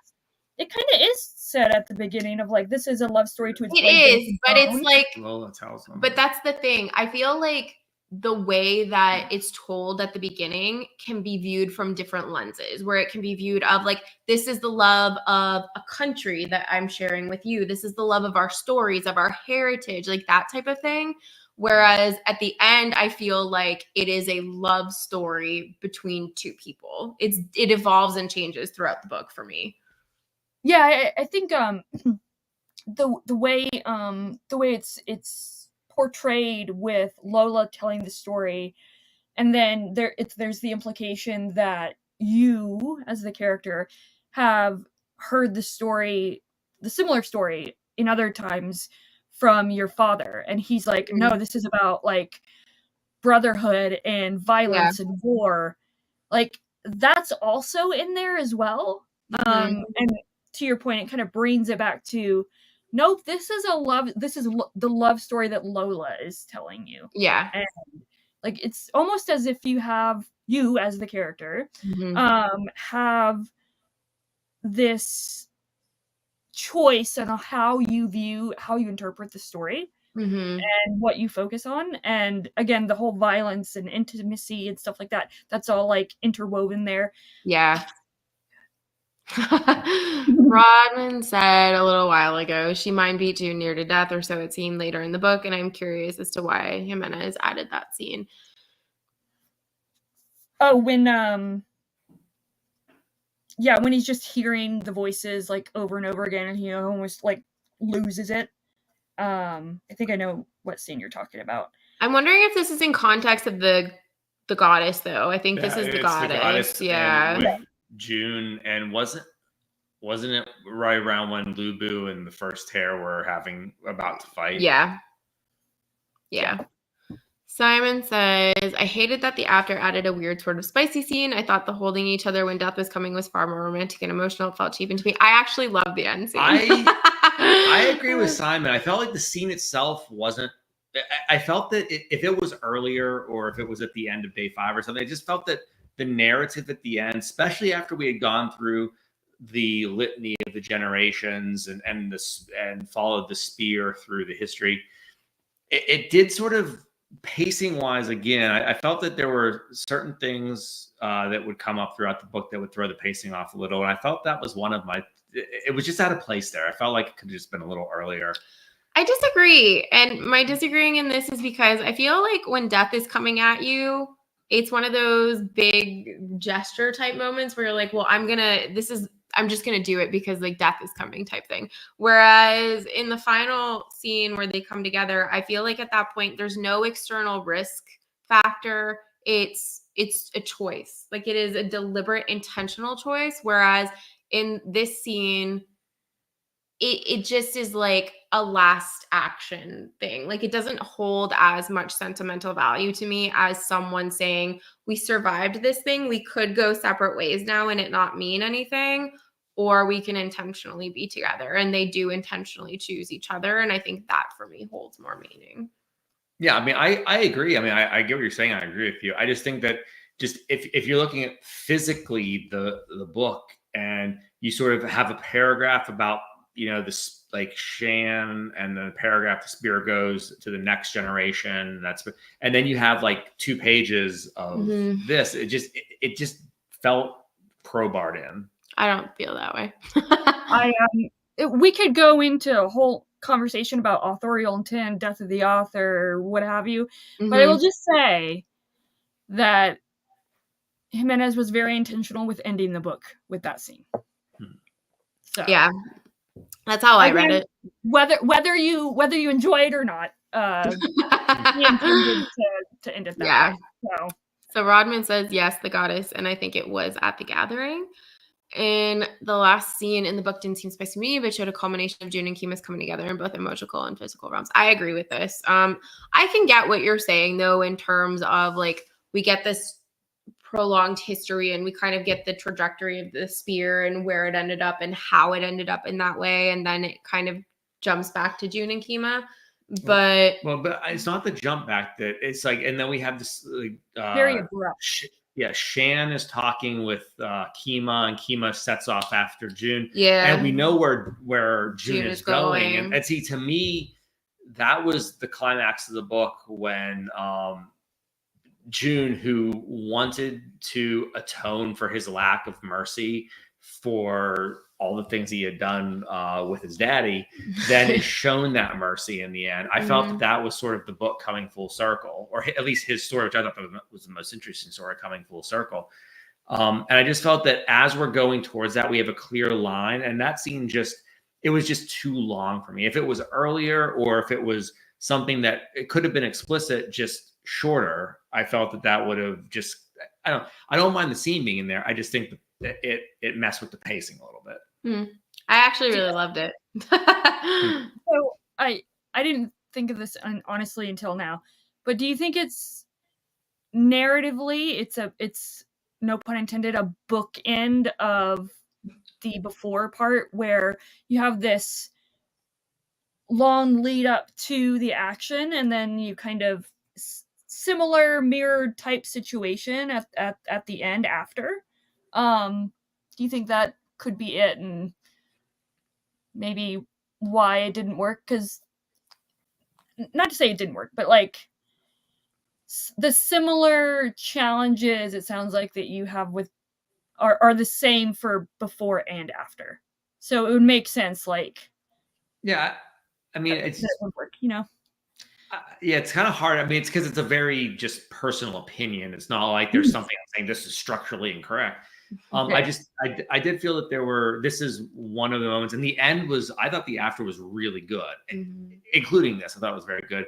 It kind of is said at the beginning of, like, this is a love story to its It is, but it's like, Lola tells them. But that's the thing. I feel like the way that it's told at the beginning can be viewed from different lenses, where it can be viewed of, like, this is the love of a country that I'm sharing with you. This is the love of our stories, of our heritage, like that type of thing. Whereas at the end, I feel like it is a love story between two people. It evolves and changes throughout the book for me. Yeah, I think the way it's portrayed with Lola telling the story, and then there's the implication that you, as the character, have heard the similar story in other times from your father, and he's like, no, this is about, like, brotherhood and violence and war. Like, that's also in there as well. And to your point, it kind of brings it back to, nope, this is the love story that Lola is telling you. Yeah. And, like, it's almost as if you as the character, have this choice on how you interpret the story and what you focus on. And again, the whole violence and intimacy and stuff like that, that's all, like, interwoven there. Yeah. Rodman said a little while ago, she mind beat June near to death, or so it seemed later in the book, and I'm curious as to why Jimenez added that scene. Oh, when yeah, when he's just hearing the voices like over and over again, and he almost like loses it. I think I know what scene you're talking about. I'm wondering if this is in context of the goddess, though. I think this is the goddess. Yeah. And with June, and wasn't it right around when Lubu and the first hair were about to fight? Yeah. Simon says, I hated that the after added a weird sort of spicy scene. I thought the holding each other when death was coming was far more romantic and emotional. It felt cheapened to me. I actually love the end scene. I agree with Simon. I felt like the scene itself wasn't. I felt that if it was earlier or if it was at the end of day 5 or something, I just felt that the narrative at the end, especially after we had gone through the litany of the generations and followed the spear through the history, it did sort of pacing wise. Again, I felt that there were certain things that would come up throughout the book that would throw the pacing off a little, and I felt that was one of my. It was just out of place there. I felt like it could have just been a little earlier. I disagree. And my disagreeing in this is because I feel like when death is coming at you, it's one of those big gesture type moments where you're like, well, I'm just going to do it because like death is coming type thing. Whereas in the final scene where they come together, I feel like at that point, there's no external risk factor. It's a choice. Like it is a deliberate, intentional choice. Whereas in this scene, it just is like a last action thing. Like it doesn't hold as much sentimental value to me as someone saying, we survived this thing. We could go separate ways now and it not mean anything, or we can intentionally be together. And they do intentionally choose each other. And I think that for me holds more meaning. Yeah, I mean, I agree. I mean, I get what you're saying. I agree with you. I just think that just if you're looking at physically the book and you sort of have a paragraph about, this like Shan, and the paragraph the spear goes to the next generation. And then you have like 2 pages of this. It just felt crowbarred in. I don't feel that way. We could go into a whole conversation about authorial intent, death of the author, what have you. But I will just say that Jimenez was very intentional with ending the book with that scene. So yeah, that's how I read it. Whether you enjoy it or not, he intended to end it that way. So Rodman says yes, the goddess, and I think it was at the gathering. And the last scene in the book didn't seem spicy to me, but showed a culmination of June and Kima's coming together in both emotional and physical realms. I agree with this. I can get what you're saying, though, in terms of like we get this prolonged history and we kind of get the trajectory of the spear and where it ended up and how it ended up in that way. And then it kind of jumps back to June and Kima. But but it's not the jump back that it's like, and then we have this very abrupt. Shan is talking with Kima, and Kima sets off after June. Yeah. And we know where June is going. And see, to me, that was the climax of the book when June, who wanted to atone for his lack of mercy for all the things he had done with his daddy, then is shown that mercy in the end. I felt that was sort of the book coming full circle, or at least his story, which I thought was the most interesting story, coming full circle. And I just felt that as we're going towards that, we have a clear line, and that scene it was just too long for me. If it was earlier, or if it was something that it could have been explicit, just shorter, I felt that would have just, I don't mind the scene being in there. I just think that it messed with the pacing a little bit. I actually really loved it. So I didn't think of this honestly until now, but do you think it's narratively, it's no pun intended, a bookend of the before part where you have this long lead up to the action and then you kind of similar mirrored type situation at the end after? Do you think that could be it, and maybe why it didn't work? Because not to say it didn't work, but like the similar challenges it sounds like that you have with are the same for before and after, so it would make sense. Like, yeah, I mean, it would work, yeah, it's kind of hard. I mean, it's because it's a very just personal opinion. It's not like there's something I'm saying this is structurally incorrect. I did feel that this is one of the moments, and the end I thought the after was really good, including this. I thought it was very good.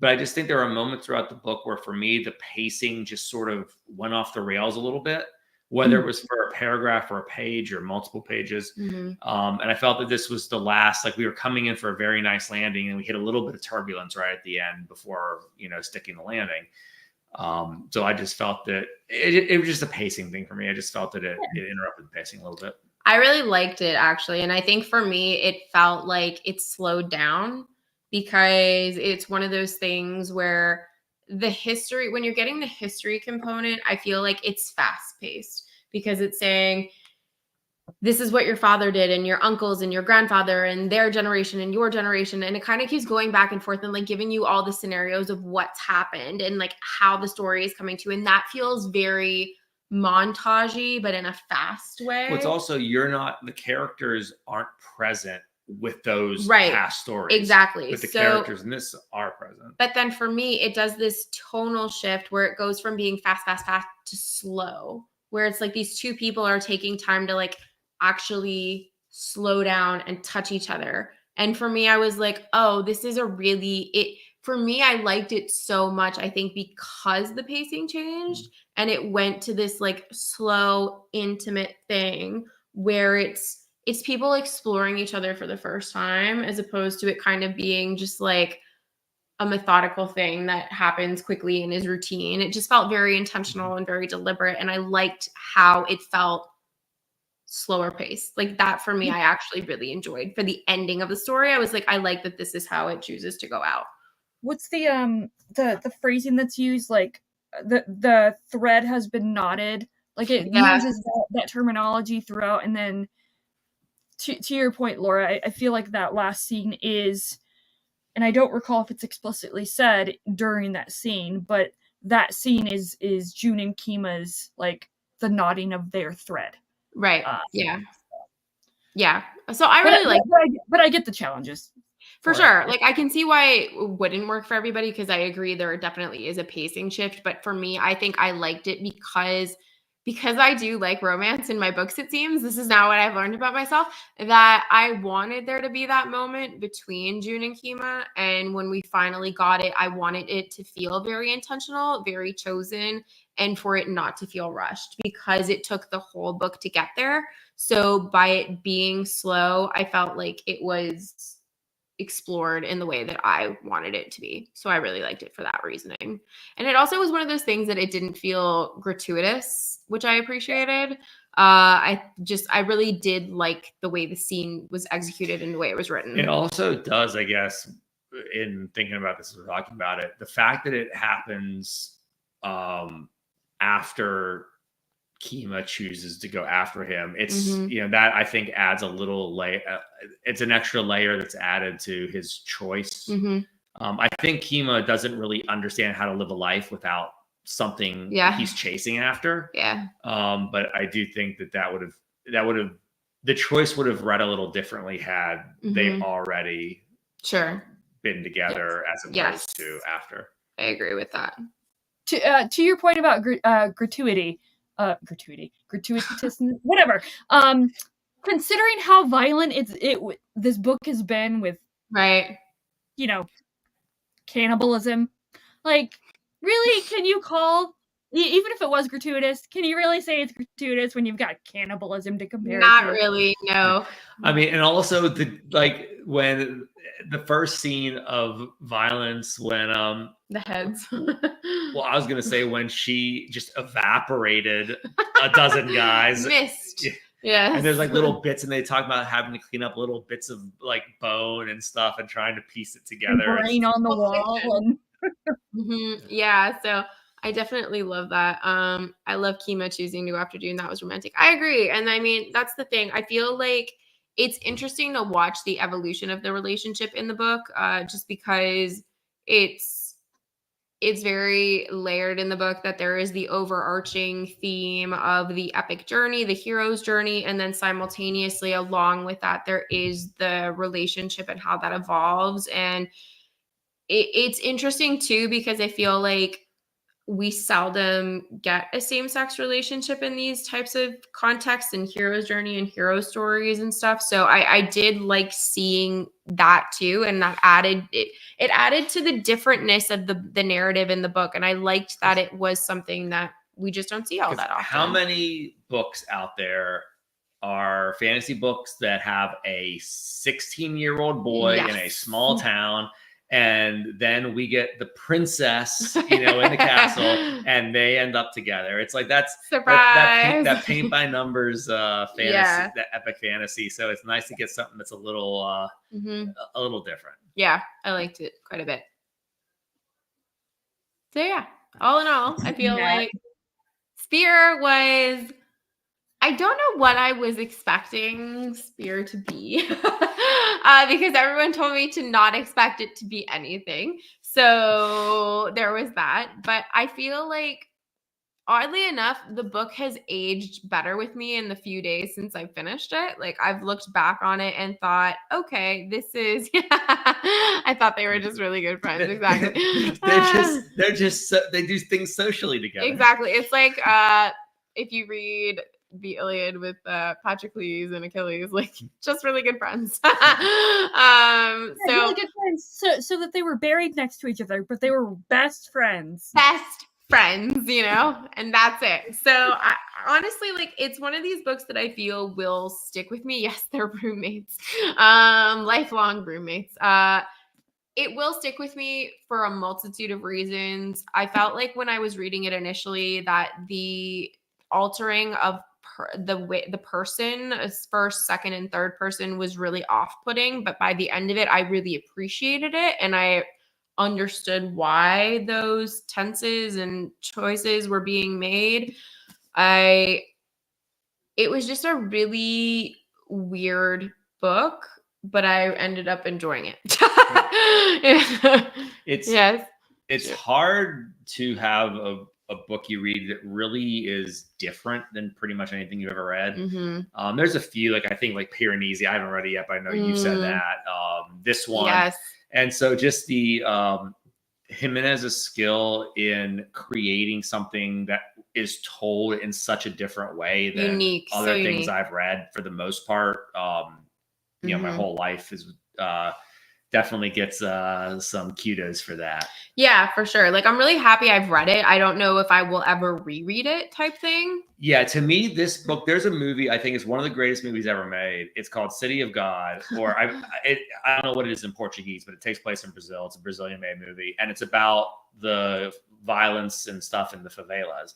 But I just think there are moments throughout the book where, for me, the pacing just sort of went off the rails a little bit, whether it was for a paragraph or a page or multiple pages. And I felt that this was the last, like we were coming in for a very nice landing and we hit a little bit of turbulence right at the end before, sticking the landing. So I just felt that it was just a pacing thing for me. I just felt that it interrupted the pacing a little bit. I really liked it, actually. And I think for me, it felt like it slowed down, because it's one of those things where when you're getting the history component, I feel like it's fast paced, because it's saying, this is what your father did and your uncles and your grandfather and their generation and your generation. And it kind of keeps going back and forth and like giving you all the scenarios of what's happened and like how the story is coming to. And that feels very montagey, but in a fast way. Well, it's also, the characters aren't present with those past stories. Exactly. But the characters in this are present. But then for me, it does this tonal shift where it goes from being fast to slow, where it's like these two people are taking time to like actually slow down and touch each other. And for me, I was like, oh, this is for me, I liked it so much. I think because the pacing changed and it went to this like slow, intimate thing where it's people exploring each other for the first time, as opposed to it kind of being just like a methodical thing that happens quickly and is routine. It just felt very intentional and very deliberate. And I liked how it felt slower paced. Like that for me, I actually really enjoyed. For the ending of the story, I was like, I like that this is how it chooses to go out. What's the phrasing that's used? Like the thread has been knotted. Like it uses that terminology throughout. And then to your point, Laura, I feel like that last scene is, and I don't recall if it's explicitly said during that scene, but that scene is June and Kima's, like, the knotting of their thread. Right. Yeah. So I really like, but I get the challenges. For sure. Like I can see why it wouldn't work for everybody, because I agree there definitely is a pacing shift. But for me, I think I liked it because I do like romance in my books, it seems. This is now what I've learned about myself, that I wanted there to be that moment between June and Kima. And when we finally got it, I wanted it to feel very intentional, very chosen, and for it not to feel rushed, because it took the whole book to get there. So by it being slow, I felt like it was explored in the way that I wanted it to be. So I really liked it for that reasoning. And it also was one of those things that it didn't feel gratuitous, which I appreciated. I really did like the way the scene was executed and the way it was written. It also does, I guess, in thinking about this, we're talking about it, the fact that it happens after Kima chooses to go after him. It's, that I think adds a little layer. It's an extra layer that's added to his choice. I think Kima doesn't really understand how to live a life without something he's chasing after. But I do think that would have, the choice would have read a little differently had they already been together as opposed to after. I agree with that. To your point about gratuitous, whatever. Considering how violent this book has been with, cannibalism, like, really, can you call, even if it was gratuitous, can you really say it's gratuitous when you've got cannibalism to compare? Not really, no. I mean, and also when the first scene of violence, when the heads. Well, I was gonna say when she just evaporated a dozen guys. Missed. Yes. And there's like little bits, and they talk about having to clean up little bits of like bone and stuff and trying to piece it together. And brain on the wall. And... Yeah, so I definitely love that. I love Kima choosing to go after June. That was romantic. I agree. And I mean, that's the thing. I feel like it's interesting to watch the evolution of the relationship in the book, just because it's very layered in the book, that there is the overarching theme of the epic journey, the hero's journey, and then simultaneously along with that, there is the relationship and how that evolves. And it's interesting too, because I feel like we seldom get a same-sex relationship in these types of contexts and hero's journey and hero stories and stuff. So I did like seeing that too. And that added, it added to the differentness of the narrative in the book. And I liked that it was something that we just don't see all that often. How many books out there are fantasy books that have a 16-year-old boy in a small town, and then we get the princess, in the castle, and they end up together? It's like that's surprise. That paint by numbers fantasy, that epic fantasy. So it's nice to get something that's a little different. Yeah, I liked it quite a bit. So yeah, all in all, I feel like Spear was, I don't know what I was expecting Spear to be because everyone told me to not expect it to be anything. So there was that. But I feel like, oddly enough, the book has aged better with me in the few days since I finished it. Like, I've looked back on it and thought, okay, this is, I thought they were just really good friends. Exactly. They do things socially together. Exactly. It's like, if you read the Iliad with Patroclus and Achilles, like, just really good friends. So really good friends, so that they were buried next to each other, but they were best friends. And that's it. So I honestly, like, it's one of these books that I feel will stick with me. Yes, they're roommates, lifelong roommates. It will stick with me for a multitude of reasons. I felt like when I was reading it initially that the altering of the person as first, second, and third person was really off-putting, but by the end of it, I really appreciated it, and I understood why those tenses and choices were being made. It was just a really weird book, but I ended up enjoying it. It's hard to have a book you read that really is different than pretty much anything you've ever read. There's a few, like I think like Piranesi, I haven't read it yet, but I know you said that. This one. Yes. And so just the Jimenez's skill in creating something that is told in such a different way than other things I've read for the most part. My whole life is definitely gets some kudos for that. Yeah, for sure. Like, I'm really happy I've read it. I don't know if I will ever reread it type thing. Yeah, to me, this book, there's a movie, I think it's one of the greatest movies ever made. It's called City of God, or I don't know what it is in Portuguese, but it takes place in Brazil. It's a Brazilian-made movie, and it's about the violence and stuff in the favelas.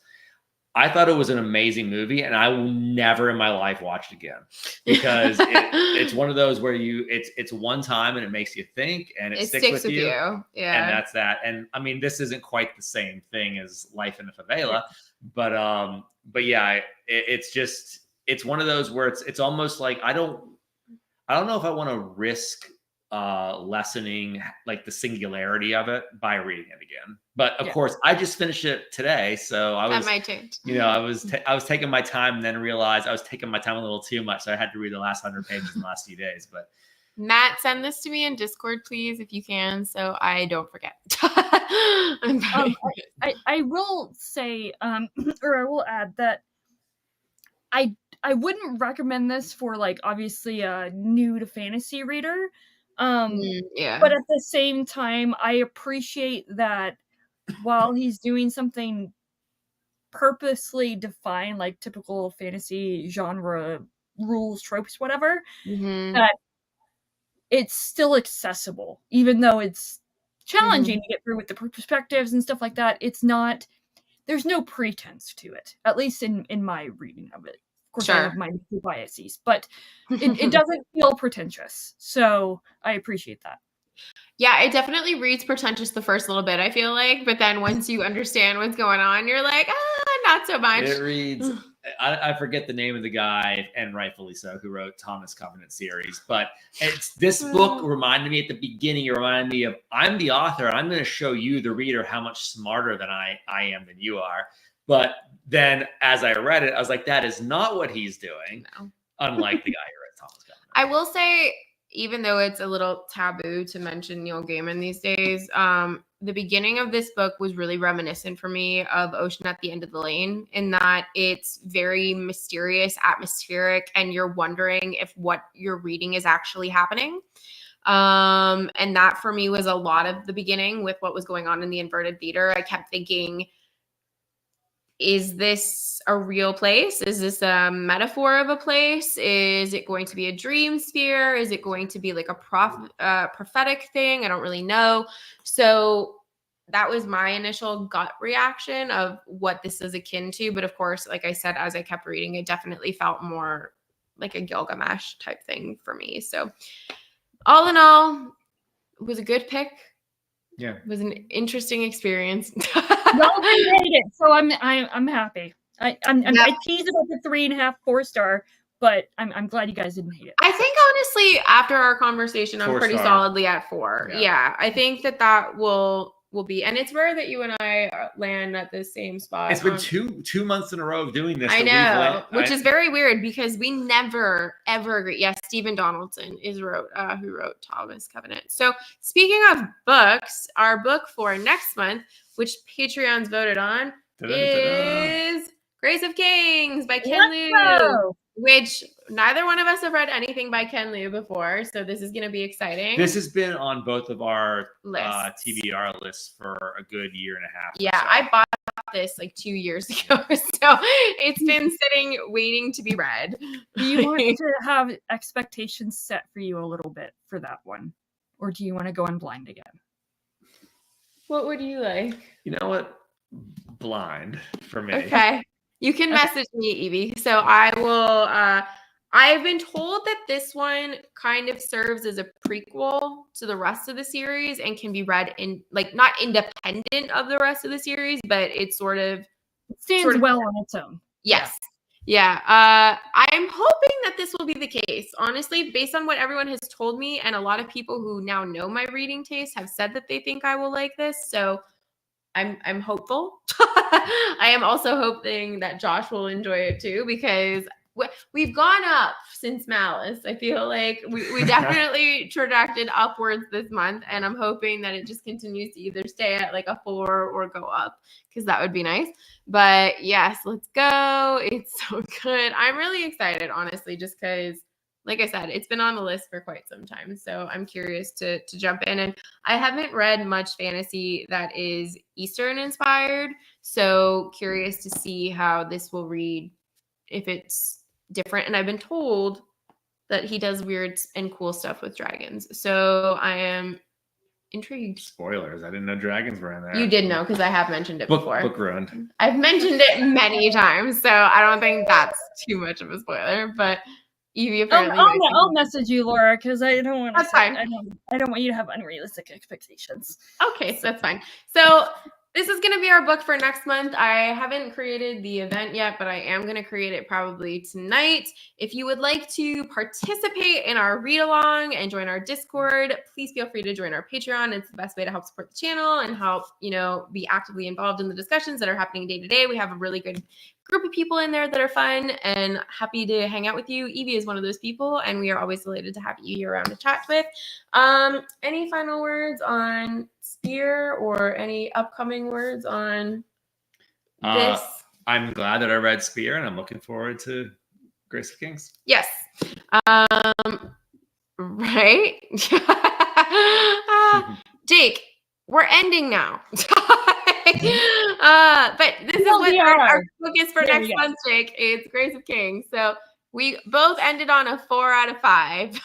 I thought it was an amazing movie, and I will never in my life watch it again, because it's one of those where it's one time and it makes you think, and it sticks with you. Yeah. And that's that. And I mean, this isn't quite the same thing as life in a favela, but yeah, it's one of those where it's almost like I don't know if I want to risk lessening like the singularity of it by reading it again. But of course, I just finished it today, so I was, I was taking my time, and then realized I was taking my time a little too much, so I had to read the last 100 pages in the last few days. But Matt, send this to me in Discord, please, if you can, so I don't forget. I will say, or I will add that I wouldn't recommend this for, like, obviously a new to fantasy reader. But at the same time, I appreciate that while he's doing something purposely defined, like typical fantasy genre rules, tropes, whatever, that it's still accessible, even though it's challenging to get through with the perspectives and stuff like that. It's not, there's no pretense to it, at least in my reading of it. Of course, I have my biases, but it doesn't feel pretentious. So I appreciate that. Yeah, it definitely reads pretentious the first little bit, I feel like. But then once you understand what's going on, you're like, not so much. It reads, I forget the name of the guy, and rightfully so, who wrote Thomas Covenant series. But this book reminded me at the beginning, it reminded me of, I'm the author. I'm going to show you, the reader, how much smarter than I am than you are. But then as I read it, I was like, that is not what he's doing. No. Unlike the guy who wrote Thomas Covenant. I will say, even though it's a little taboo to mention Neil Gaiman these days, the beginning of this book was really reminiscent for me of Ocean at the End of the Lane, in that it's very mysterious, atmospheric, and you're wondering if what you're reading is actually happening. And that for me was a lot of the beginning with what was going on in the inverted theater. I kept thinking, is this a real place? Is this a metaphor of a place? Is it going to be a dream sphere? Is it going to be like a prophetic thing? I don't really know. So that was my initial gut reaction of what this is akin to. But of course, like I said, as I kept reading, it definitely felt more like a Gilgamesh type thing for me. So all in all, it was a good pick. Yeah. It was an interesting experience. Y'all didn't hate it, so I'm happy. I teased about the 3.5, 4-star, but I'm glad you guys didn't hate it. I think honestly, after our conversation, I'm pretty solidly at 4. Yeah, I think that will be, and it's rare that you and I land at the same spot. It's been two months in a row of doing this. I know, which is very weird because we never ever agree. Yes, Stephen Donaldson who wrote Thomas Covenant. So speaking of books, our book for next month, which Patreons voted on, is Grace of Kings by Ken Liu, which neither one of us have read anything by Ken Liu before. So this is going to be exciting. This has been on both of our TBR lists for a good year and a half. Yeah, so. I bought this like 2 years ago. So it's been sitting waiting to be read. Do you want to have expectations set for you a little bit for that one? Or do you want to go in blind again? What would you like? You know what? Blind for me. Okay. You can message me, Evie. So I will, I've been told that this one kind of serves as a prequel to the rest of the series and can be read in, like, not independent of the rest of the series, but it stands well on its own. Yes. Yeah. I'm hoping that this will be the case. Honestly, based on what everyone has told me, and a lot of people who now know my reading taste have said that they think I will like this. So I'm hopeful. I am also hoping that Josh will enjoy it too, because we've gone up since Malice. I feel like we definitely trajected upwards this month, and I'm hoping that it just continues to either stay at like a 4 or go up, because that would be nice. But yes, let's go. It's so good. I'm really excited, honestly, just because, like I said, it's been on the list for quite some time. So I'm curious to jump in. And I haven't read much fantasy that is Eastern inspired. So curious to see how this will read, if it's different. And I've been told that he does weird and cool stuff with dragons. So I am intrigued. Spoilers. I didn't know dragons were in there. You did know, because I have mentioned it before. Book ruined. I've mentioned it many times. So I don't think that's too much of a spoiler. But Evie apparently. I'll message you, Laura, because I don't want to. That's fine. I don't want you to have unrealistic expectations. Okay, that's fine. So this is going to be our book for next month. I haven't created the event yet, but I am going to create it probably tonight. If you would like to participate in our read along and join our Discord, please feel free to join our Patreon. It's the best way to help support the channel and help, be actively involved in the discussions that are happening day to day. We have a really good group of people in there that are fun and happy to hang out with you. Evie is one of those people, and we are always delighted to have you here around to chat with. Any final words on Spear, or any upcoming words on this? I'm glad that I read Spear, and I'm looking forward to Grace of Kings. Yes. Right? Jake, we're ending now. But this is what our focus for next month, Jake. It's Grace of Kings. So we both ended on a 4 out of 5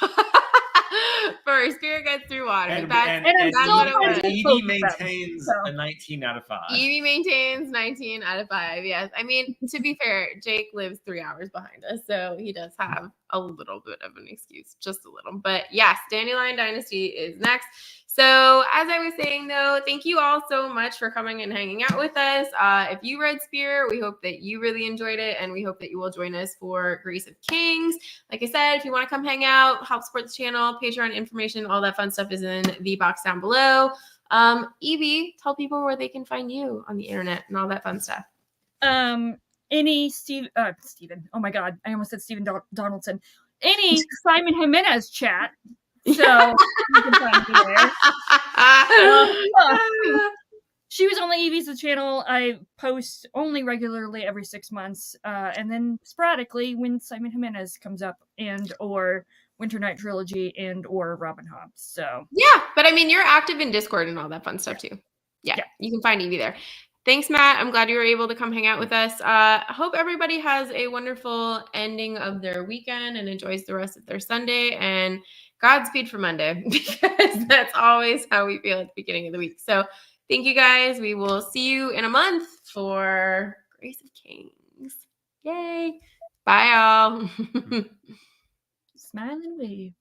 for Spirit Guides Through Water. And Evie maintains a 19 out of 5. Evie maintains 19 out of 5. Yes. I mean, to be fair, Jake lives 3 hours behind us, so he does have a little bit of an excuse, just a little. But yes, Dandelion Dynasty is next. So as I was saying, though, thank you all so much for coming and hanging out with us. If you read Spear, we hope that you really enjoyed it, and we hope that you will join us for Grace of Kings. Like I said, if you want to come hang out, help support the channel, Patreon information, all that fun stuff is in the box down below. Evie, tell people where they can find you on the internet and all that fun stuff. Any Stephen, oh my God, I almost said Stephen Donaldson. Any Simon Jimenez chat So you can find me there. She was on the Evisa channel. I post only regularly every 6 months, and then sporadically when Simon Jimenez comes up, and or Winter Night Trilogy, and or Robin Hobbs. So yeah, but I mean, you're active in Discord and all that fun stuff too. Yeah, you can find Evie there. Thanks, Matt. I'm glad you were able to come hang out with us. Hope everybody has a wonderful ending of their weekend and enjoys the rest of their Sunday. And Godspeed for Monday, because that's always how we feel at the beginning of the week. So thank you, guys. We will see you in a month for Grace of Kings. Yay. Bye, all. Smile and wave.